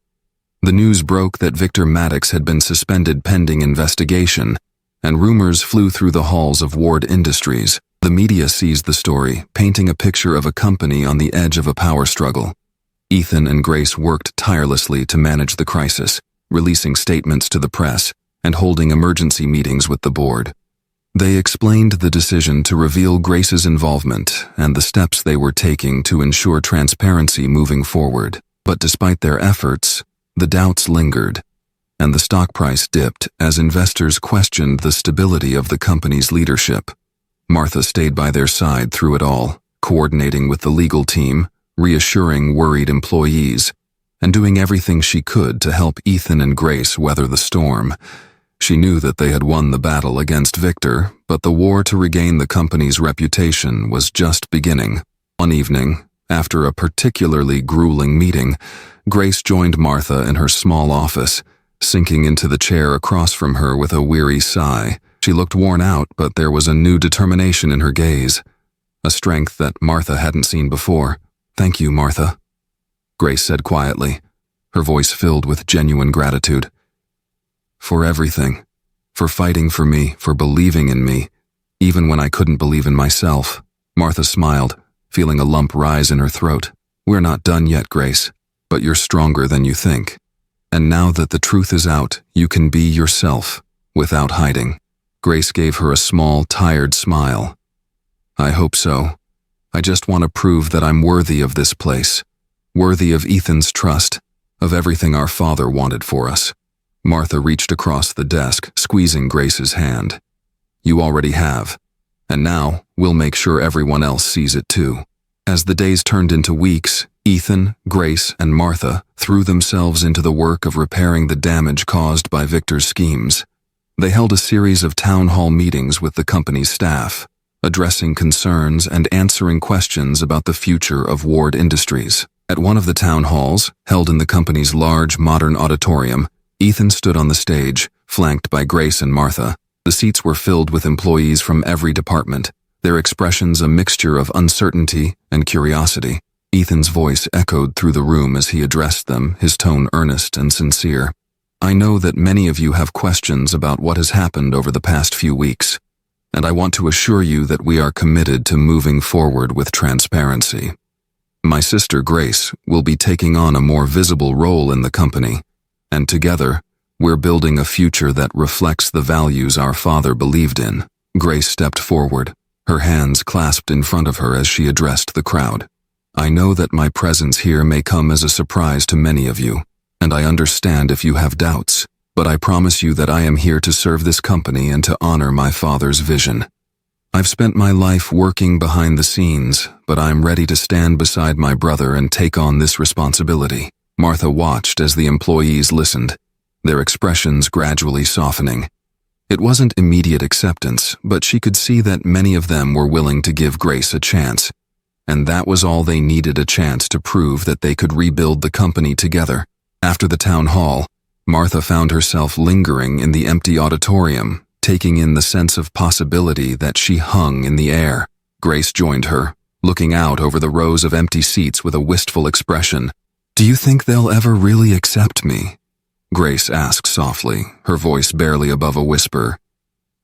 The news broke that Victor Maddox had been suspended pending investigation, and rumors flew through the halls of Ward Industries. The media seized the story, painting a picture of a company on the edge of a power struggle. Ethan and Grace worked tirelessly to manage the crisis, releasing statements to the press and holding emergency meetings with the board. They explained the decision to reveal Grace's involvement and the steps they were taking to ensure transparency moving forward. But despite their efforts, the doubts lingered, and the stock price dipped as investors questioned the stability of the company's leadership. Martha stayed by their side through it all, coordinating with the legal team, reassuring worried employees, and doing everything she could to help Ethan and Grace weather the storm. She knew that they had won the battle against Victor, but the war to regain the company's reputation was just beginning. One evening, after a particularly grueling meeting, Grace joined Martha in her small office, sinking into the chair across from her with a weary sigh. She looked worn out, but there was a new determination in her gaze, a strength that Martha hadn't seen before. "Thank you, Martha," Grace said quietly, her voice filled with genuine gratitude. "For everything. For fighting for me, for believing in me, even when I couldn't believe in myself." Martha smiled, feeling a lump rise in her throat. "We're not done yet, Grace, but you're stronger than you think. And now that the truth is out, you can be yourself, without hiding." Grace gave her a small, tired smile. "I hope so. I just want to prove that I'm worthy of this place, worthy of Ethan's trust, of everything our father wanted for us." Martha reached across the desk, squeezing Grace's hand. "You already have. And now, we'll make sure everyone else sees it too." As the days turned into weeks, Ethan, Grace, and Martha threw themselves into the work of repairing the damage caused by Victor's schemes. They held a series of town hall meetings with the company's staff, addressing concerns and answering questions about the future of Ward Industries. At one of the town halls, held in the company's large, modern auditorium, Ethan stood on the stage, flanked by Grace and Martha. The seats were filled with employees from every department, their expressions a mixture of uncertainty and curiosity. Ethan's voice echoed through the room as he addressed them, his tone earnest and sincere. "I know that many of you have questions about what has happened over the past few weeks, and I want to assure you that we are committed to moving forward with transparency. My sister Grace will be taking on a more visible role in the company, and together, we're building a future that reflects the values our father believed in." Grace stepped forward, her hands clasped in front of her as she addressed the crowd. "I know that my presence here may come as a surprise to many of you, and I understand if you have doubts, but I promise you that I am here to serve this company and to honor my father's vision. I've spent my life working behind the scenes, but I'm ready to stand beside my brother and take on this responsibility." Martha watched as the employees listened, their expressions gradually softening. It wasn't immediate acceptance, but she could see that many of them were willing to give Grace a chance, and that was all they needed, a chance to prove that they could rebuild the company together. After the town hall, Martha found herself lingering in the empty auditorium, taking in the sense of possibility that she hung in the air. Grace joined her, looking out over the rows of empty seats with a wistful expression. "Do you think they'll ever really accept me?" Grace asked softly, her voice barely above a whisper.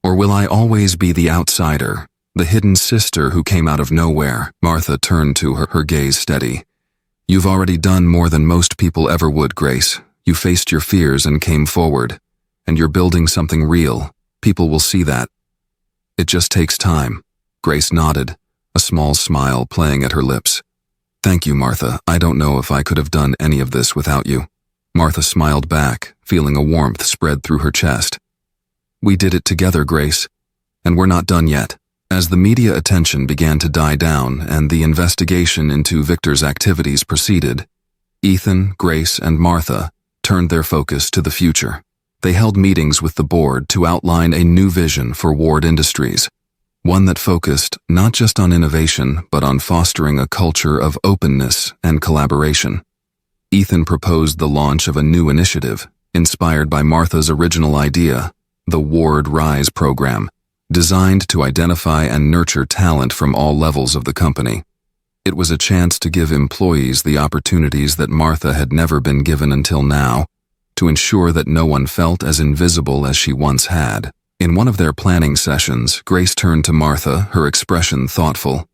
"Or will I always be the outsider, the hidden sister who came out of nowhere?" Martha turned to her, her gaze steady. "You've already done more than most people ever would, Grace. You faced your fears and came forward, and you're building something real. People will see that. It just takes time." Grace nodded, a small smile playing at her lips. "Thank you, Martha. I don't know if I could have done any of this without you." Martha smiled back, feeling a warmth spread through her chest. "We did it together, Grace, and we're not done yet." As the media attention began to die down and the investigation into Victor's activities proceeded, Ethan, Grace, and Martha turned their focus to the future. They held meetings with the board to outline a new vision for Ward Industries, one that focused not just on innovation but on fostering a culture of openness and collaboration. Ethan proposed the launch of a new initiative, inspired by Martha's original idea, the Ward Rise program, designed to identify and nurture talent from all levels of the company. It was a chance to give employees the opportunities that Martha had never been given until now, to ensure that no one felt as invisible as she once had. In one of their planning sessions, Grace turned to Martha, her expression thoughtful.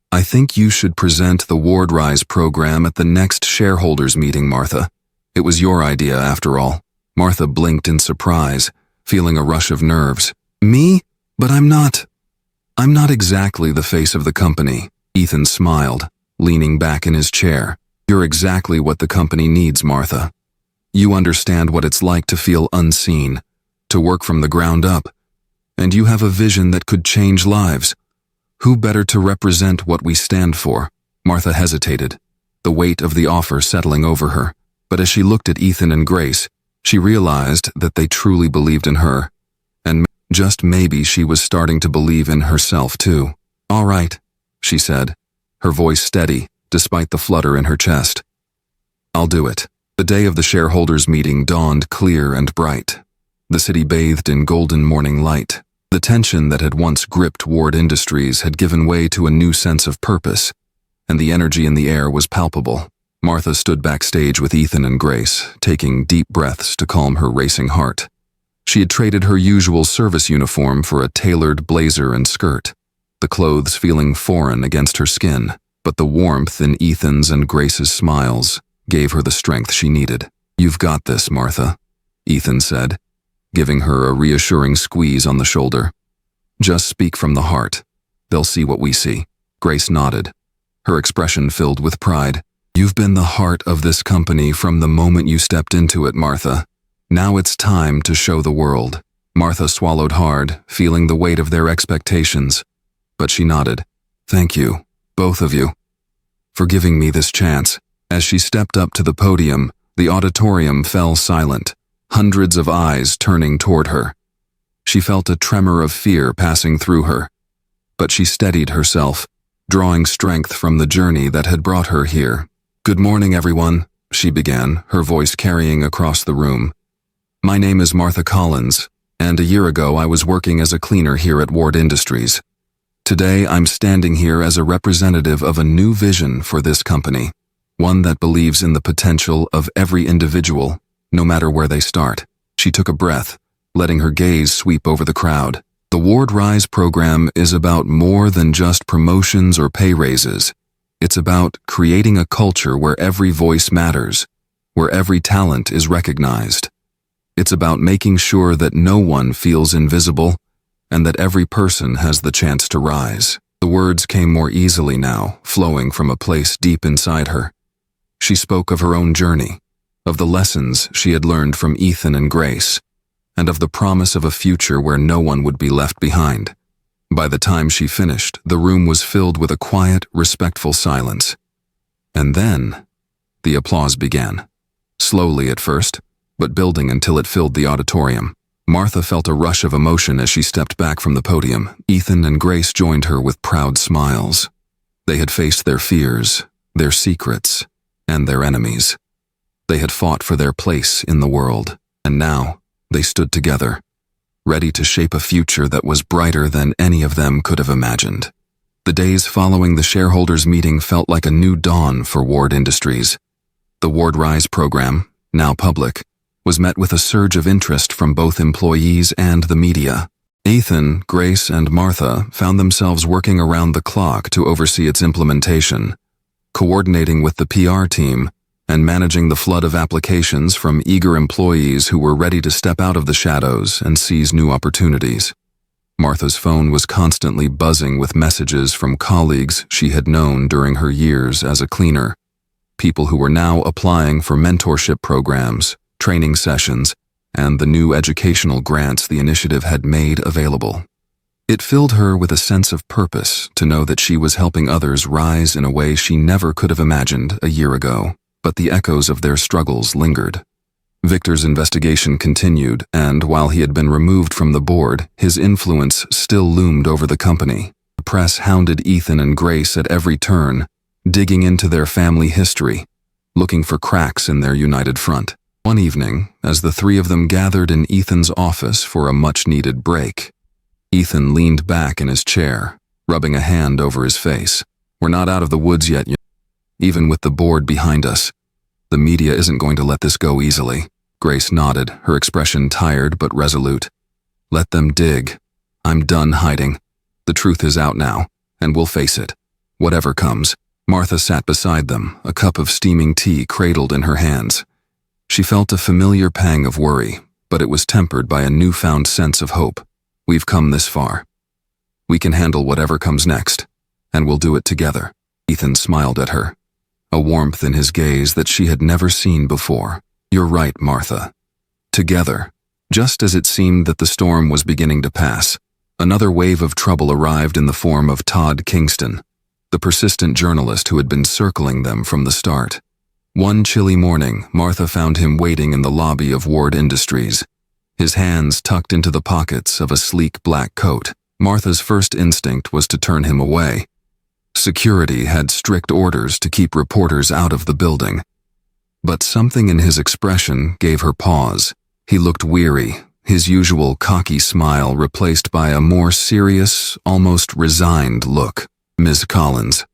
"I think you should present the Ward Rise program at the next shareholders meeting, Martha. It was your idea, after all." Martha blinked in surprise, feeling a rush of nerves. "Me? But I'm not exactly the face of the company." Ethan smiled, leaning back in his chair. "You're exactly what the company needs, Martha. You understand what it's like to feel unseen, to work from the ground up, and you have a vision that could change lives. Who better to represent what we stand for?" Martha hesitated, the weight of the offer settling over her. But as she looked at Ethan and Grace, she realized that they truly believed in her, And just maybe she was starting to believe in herself too. "All right," she said, her voice steady despite the flutter in her chest. "I'll do it." The day of the shareholders' meeting dawned clear and bright. The city bathed in golden morning light. The tension that had once gripped Ward Industries had given way to a new sense of purpose, and the energy in the air was palpable. Martha stood backstage with Ethan and Grace, taking deep breaths to calm her racing heart. She had traded her usual service uniform for a tailored blazer and skirt, the clothes feeling foreign against her skin, but the warmth in Ethan's and Grace's smiles gave her the strength she needed. "You've got this, Martha," Ethan said, giving her a reassuring squeeze on the shoulder. "Just speak from the heart. They'll see what we see." Grace nodded, her expression filled with pride. "You've been the heart of this company from the moment you stepped into it, Martha. Now it's time to show the world." Martha swallowed hard, feeling the weight of their expectations, but she nodded. "Thank you, both of you, for giving me this chance." As she stepped up to the podium, the auditorium fell silent, hundreds of eyes turning toward her. She felt a tremor of fear passing through her, but she steadied herself, drawing strength from the journey that had brought her here. "Good morning, everyone," she began, her voice carrying across the room. "My name is Martha Collins, and a year ago I was working as a cleaner here at Ward Industries. Today I'm standing here as a representative of a new vision for this company, one that believes in the potential of every individual, no matter where they start." She took a breath, letting her gaze sweep over the crowd. The Ward Rise program is about more than just promotions or pay raises. It's about creating a culture where every voice matters, where every talent is recognized. It's about making sure that no one feels invisible and that every person has the chance to rise. The words came more easily now, flowing from a place deep inside her. She spoke of her own journey, of the lessons she had learned from Ethan and Grace, and of the promise of a future where no one would be left behind. By the time she finished, the room was filled with a quiet, respectful silence. And then, the applause began. Slowly at first, but building until it filled the auditorium. Martha felt a rush of emotion as she stepped back from the podium. Ethan and Grace joined her with proud smiles. They had faced their fears, their secrets, and their enemies. They had fought for their place in the world, and now they stood together, ready to shape a future that was brighter than any of them could have imagined. The days following the shareholders' meeting felt like a new dawn for Ward Industries. The Ward Rise program, now public, was met with a surge of interest from both employees and the media. Ethan, Grace, and Martha found themselves working around the clock to oversee its implementation, coordinating with the PR team, and managing the flood of applications from eager employees who were ready to step out of the shadows and seize new opportunities. Martha's phone was constantly buzzing with messages from colleagues she had known during her years as a cleaner, people who were now applying for mentorship programs, training sessions, and the new educational grants the initiative had made available. It filled her with a sense of purpose to know that she was helping others rise in a way she never could have imagined a year ago. But the echoes of their struggles lingered. Victor's investigation continued, and while he had been removed from the board, his influence still loomed over the company. The press hounded Ethan and Grace at every turn, digging into their family history, looking for cracks in their united front. One evening, as the three of them gathered in Ethan's office for a much-needed break, Ethan leaned back in his chair, rubbing a hand over his face. "We're not out of the woods yet, even with the board behind us. The media isn't going to let this go easily." Grace nodded, her expression tired but resolute. "Let them dig. I'm done hiding. The truth is out now, and we'll face it, whatever comes." Martha sat beside them, a cup of steaming tea cradled in her hands. She felt a familiar pang of worry, but it was tempered by a newfound sense of hope. "We've come this far. We can handle whatever comes next, and we'll do it together." Ethan smiled at her, a warmth in his gaze that she had never seen before. "You're right, Martha." Together, just as it seemed that the storm was beginning to pass, another wave of trouble arrived in the form of Todd Kingston, the persistent journalist who had been circling them from the start. One chilly morning, Martha found him waiting in the lobby of Ward Industries. his hands tucked into the pockets of a sleek black coat. Martha's first instinct was to turn him away. Security had strict orders to keep reporters out of the building. But something in his expression gave her pause. He looked weary, his usual cocky smile replaced by a more serious, almost resigned look. "Ms. Collins,"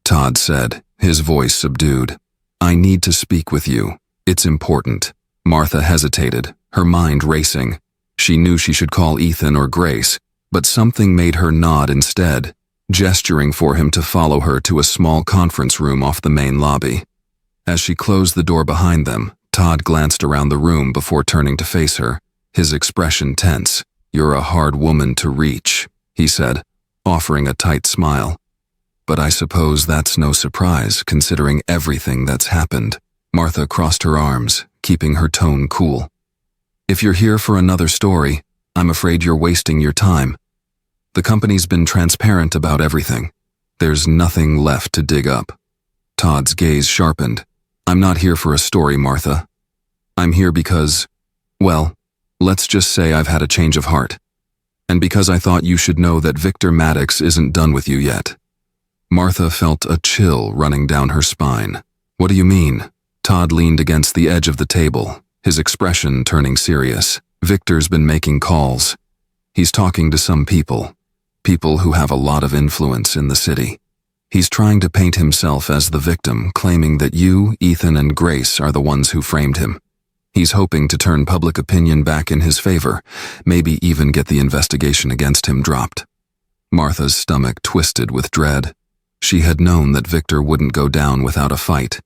Todd said, his voice subdued. "I need to speak with you. It's important." Martha hesitated, her mind racing. She knew she should call Ethan or Grace, but something made her nod instead, gesturing for him to follow her to a small conference room off the main lobby. As she closed the door behind them, Todd glanced around the room before turning to face her, his expression tense. "You're a hard woman to reach," he said, offering a tight smile. "But I suppose that's no surprise, considering everything that's happened." Martha crossed her arms, keeping her tone cool. "If you're here for another story, I'm afraid you're wasting your time. The company's been transparent about everything. There's nothing left to dig up." Todd's gaze sharpened. "I'm not here for a story, Martha. I'm here because, well, let's just say I've had a change of heart. And because I thought you should know that Victor Maddox isn't done with you yet." Martha felt a chill running down her spine. "What do you mean?" Todd leaned against the edge of the table, his expression turning serious. "Victor's been making calls. He's talking to some people who have a lot of influence in the city. He's trying to paint himself as the victim, claiming that you, Ethan, and Grace are the ones who framed him. He's hoping to turn public opinion back in his favor, maybe even get the investigation against him dropped." Martha's stomach twisted with dread. She had known that Victor wouldn't go down without a fight,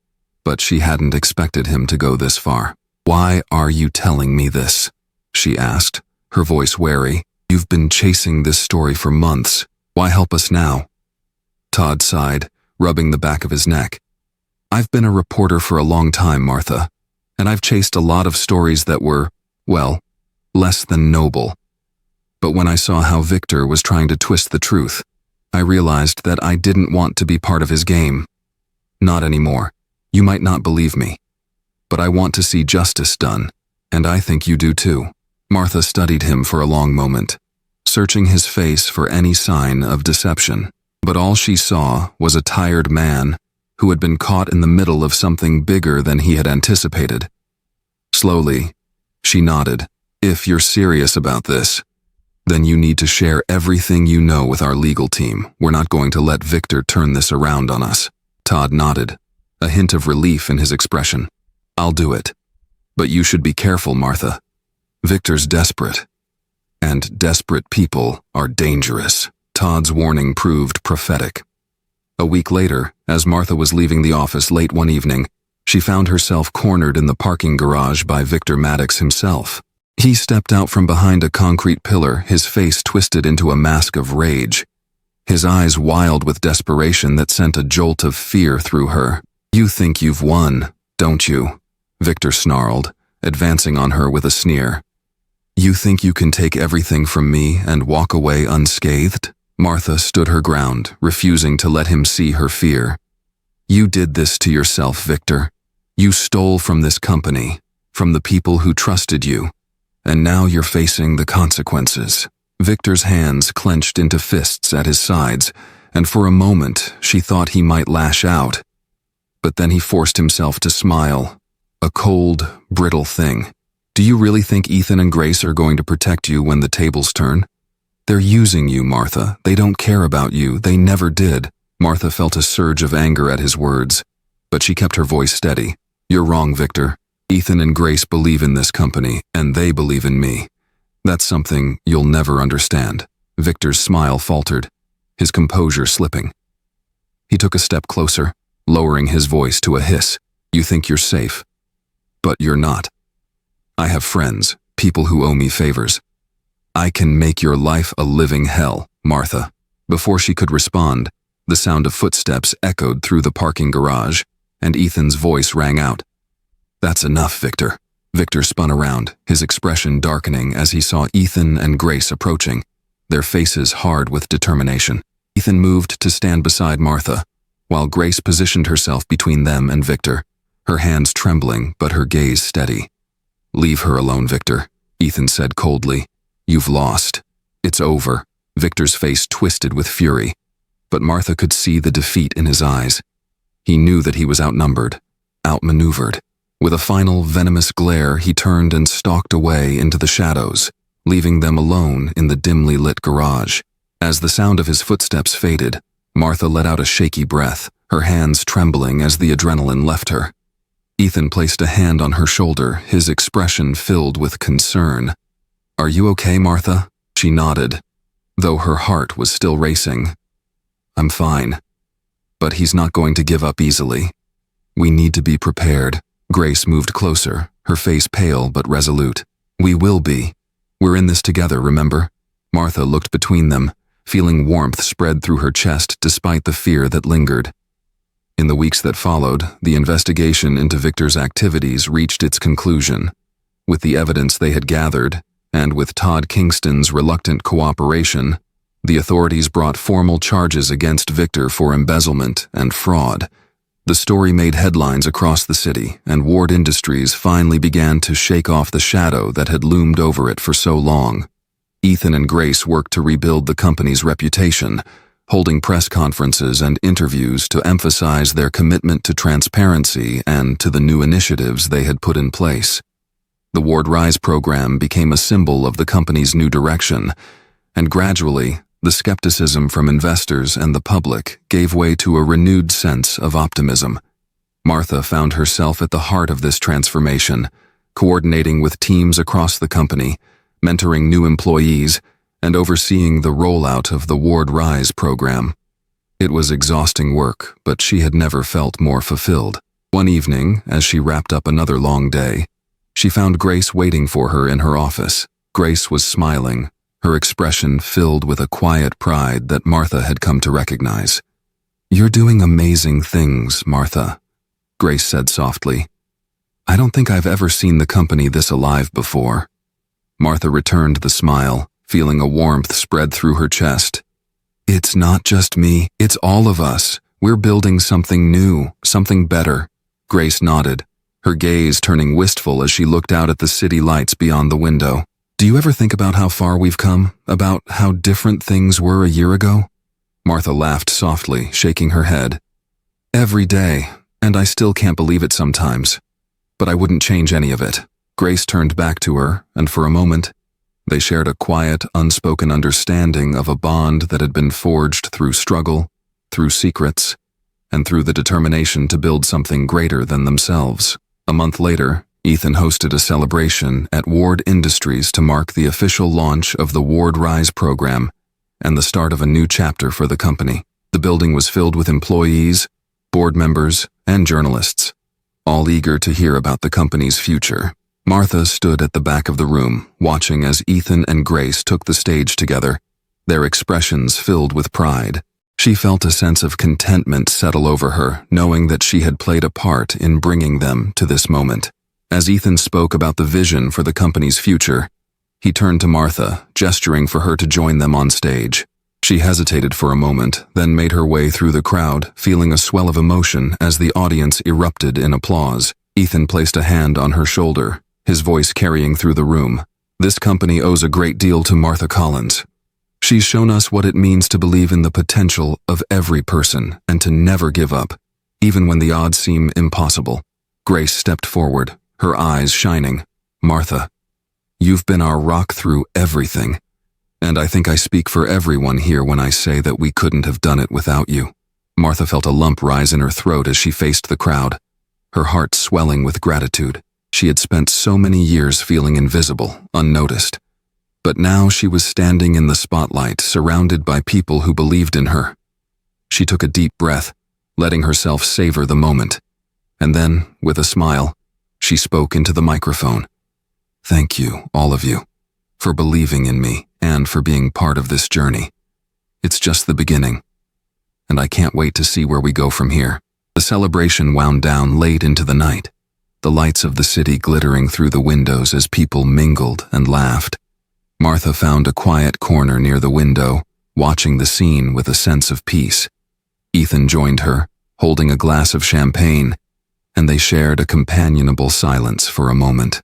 but she hadn't expected him to go this far. "Why are you telling me this?" she asked, her voice wary. "You've been chasing this story for months. Why help us now?" Todd sighed, rubbing the back of his neck. "I've been a reporter for a long time, Martha, and I've chased a lot of stories that were, well, less than noble. But when I saw how Victor was trying to twist the truth, I realized that I didn't want to be part of his game. Not anymore. You might not believe me, but I want to see justice done, and I think you do too." Martha studied him for a long moment, searching his face for any sign of deception. But all she saw was a tired man who had been caught in the middle of something bigger than he had anticipated. Slowly, she nodded. "If you're serious about this, then you need to share everything you know with our legal team. We're not going to let Victor turn this around on us." Todd nodded, a hint of relief in his expression. "I'll do it. But you should be careful, Martha. Victor's desperate, and desperate people are dangerous." Todd's warning proved prophetic. A week later, as Martha was leaving the office late one evening, she found herself cornered in the parking garage by Victor Maddox himself. He stepped out from behind a concrete pillar, his face twisted into a mask of rage, his eyes wild with desperation that sent a jolt of fear through her. "You think you've won, don't you?" Victor snarled, advancing on her with a sneer. "You think you can take everything from me and walk away unscathed?" Martha stood her ground, refusing to let him see her fear. "You did this to yourself, Victor. You stole from this company, from the people who trusted you, and now you're facing the consequences." Victor's hands clenched into fists at his sides, and for a moment she thought he might lash out. But then he forced himself to smile, a cold, brittle thing. "Do you really think Ethan and Grace are going to protect you when the tables turn? They're using you, Martha. They don't care about you. They never did." Martha felt a surge of anger at his words, but she kept her voice steady. "You're wrong, Victor. Ethan and Grace believe in this company, and they believe in me. That's something you'll never understand." Victor's smile faltered, his composure slipping. He took a step closer, lowering his voice to a hiss. "You think you're safe, but you're not. I have friends, people who owe me favors. I can make your life a living hell, Martha." Before she could respond, the sound of footsteps echoed through the parking garage, and Ethan's voice rang out. "That's enough, Victor." Victor spun around, his expression darkening as he saw Ethan and Grace approaching, their faces hard with determination. Ethan moved to stand beside Martha, while Grace positioned herself between them and Victor, her hands trembling but her gaze steady. "Leave her alone, Victor. Ethan said coldly. "You've lost. It's over." Victor's face twisted with fury, but Martha could see the defeat in his eyes. He knew that he was outnumbered, outmaneuvered. With a final venomous glare, he turned and stalked away into the shadows, leaving them alone in the dimly lit garage. As the sound of his footsteps faded, Martha let out a shaky breath, her hands trembling as the adrenaline left her. Ethan placed a hand on her shoulder, his expression filled with concern. "Are you okay, Martha?" She nodded, though her heart was still racing. "I'm fine. But he's not going to give up easily. We need to be prepared." Grace moved closer, her face pale but resolute. "We will be. We're in this together, remember?" Martha looked between them, feeling warmth spread through her chest despite the fear that lingered. In the weeks that followed, the investigation into Victor's activities reached its conclusion. With the evidence they had gathered, and with Todd Kingston's reluctant cooperation, the authorities brought formal charges against Victor for embezzlement and fraud. The story made headlines across the city, and Ward Industries finally began to shake off the shadow that had loomed over it for so long. Ethan and Grace worked to rebuild the company's reputation, holding press conferences and interviews to emphasize their commitment to transparency and to the new initiatives they had put in place. The Ward Rise program became a symbol of the company's new direction, and gradually, the skepticism from investors and the public gave way to a renewed sense of optimism. Martha found herself at the heart of this transformation, coordinating with teams across the company, mentoring new employees, and overseeing the rollout of the Ward Rise program. It was exhausting work, but she had never felt more fulfilled. One evening, as she wrapped up another long day, she found Grace waiting for her in her office. Grace was smiling, her expression filled with a quiet pride that Martha had come to recognize. "You're doing amazing things, Martha," Grace said softly. "I don't think I've ever seen the company this alive before." Martha returned the smile, feeling a warmth spread through her chest. "It's not just me, it's all of us. We're building something new, something better." Grace nodded, her gaze turning wistful as she looked out at the city lights beyond the window. "Do you ever think about how far we've come? About how different things were a year ago?" Martha laughed softly, shaking her head. "Every day, and I still can't believe it sometimes. But I wouldn't change any of it." Grace turned back to her, and for a moment, they shared a quiet, unspoken understanding of a bond that had been forged through struggle, through secrets, and through the determination to build something greater than themselves. A month later, Ethan hosted a celebration at Ward Industries to mark the official launch of the Ward Rise program and the start of a new chapter for the company. The building was filled with employees, board members, and journalists, all eager to hear about the company's future. Martha stood at the back of the room, watching as Ethan and Grace took the stage together, their expressions filled with pride. She felt a sense of contentment settle over her, knowing that she had played a part in bringing them to this moment. As Ethan spoke about the vision for the company's future, he turned to Martha, gesturing for her to join them on stage. She hesitated for a moment, then made her way through the crowd, feeling a swell of emotion as the audience erupted in applause. Ethan placed a hand on her shoulder, his voice carrying through the room. "This company owes a great deal to Martha Collins. She's shown us what it means to believe in the potential of every person and to never give up, even when the odds seem impossible." Grace stepped forward, her eyes shining. "Martha, you've been our rock through everything, and I think I speak for everyone here when I say that we couldn't have done it without you." Martha felt a lump rise in her throat as she faced the crowd, her heart swelling with gratitude. She had spent so many years feeling invisible, unnoticed. But now she was standing in the spotlight, surrounded by people who believed in her. She took a deep breath, letting herself savor the moment. And then, with a smile, she spoke into the microphone. "Thank you, all of you, for believing in me and for being part of this journey. It's just the beginning, and I can't wait to see where we go from here." The celebration wound down late into the night, the lights of the city glittering through the windows as people mingled and laughed. Martha found a quiet corner near the window, watching the scene with a sense of peace. Ethan joined her, holding a glass of champagne, and they shared a companionable silence for a moment.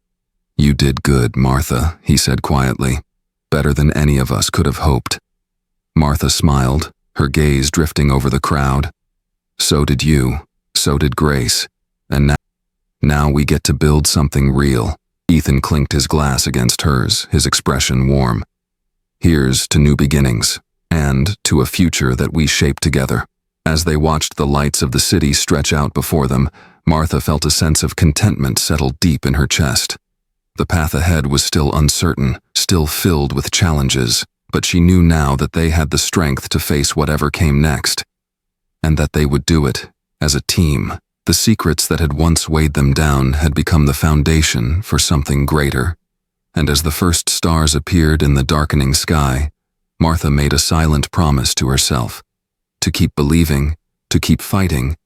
"You did good, Martha," he said quietly. "Better than any of us could have hoped." Martha smiled, her gaze drifting over the crowd. "So did you. So did Grace. And now we get to build something real." Ethan clinked his glass against hers, his expression warm. "Here's to new beginnings, and to a future that we shape together." As they watched the lights of the city stretch out before them, Martha felt a sense of contentment settle deep in her chest. The path ahead was still uncertain, still filled with challenges, but she knew now that they had the strength to face whatever came next, and that they would do it as a team. The secrets that had once weighed them down had become the foundation for something greater. And as the first stars appeared in the darkening sky, Martha made a silent promise to herself: to keep believing, to keep fighting,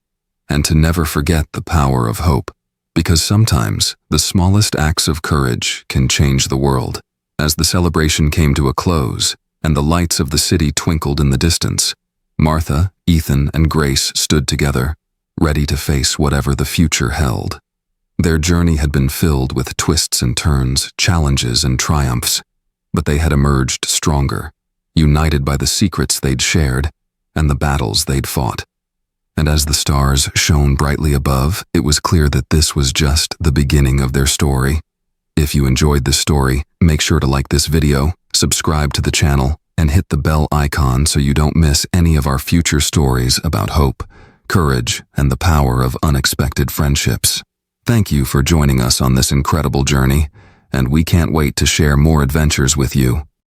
and to never forget the power of hope. Because sometimes the smallest acts of courage can change the world. As the celebration came to a close, and the lights of the city twinkled in the distance, Martha, Ethan, and Grace stood together, ready to face whatever the future held. Their journey had been filled with twists and turns, challenges and triumphs, but they had emerged stronger, united by the secrets they'd shared and the battles they'd fought. And as the stars shone brightly above, it was clear that this was just the beginning of their story. If you enjoyed this story, make sure to like this video, subscribe to the channel, and hit the bell icon so you don't miss any of our future stories about hope, courage, and the power of unexpected friendships. Thank you for joining us on this incredible journey, and we can't wait to share more adventures with you.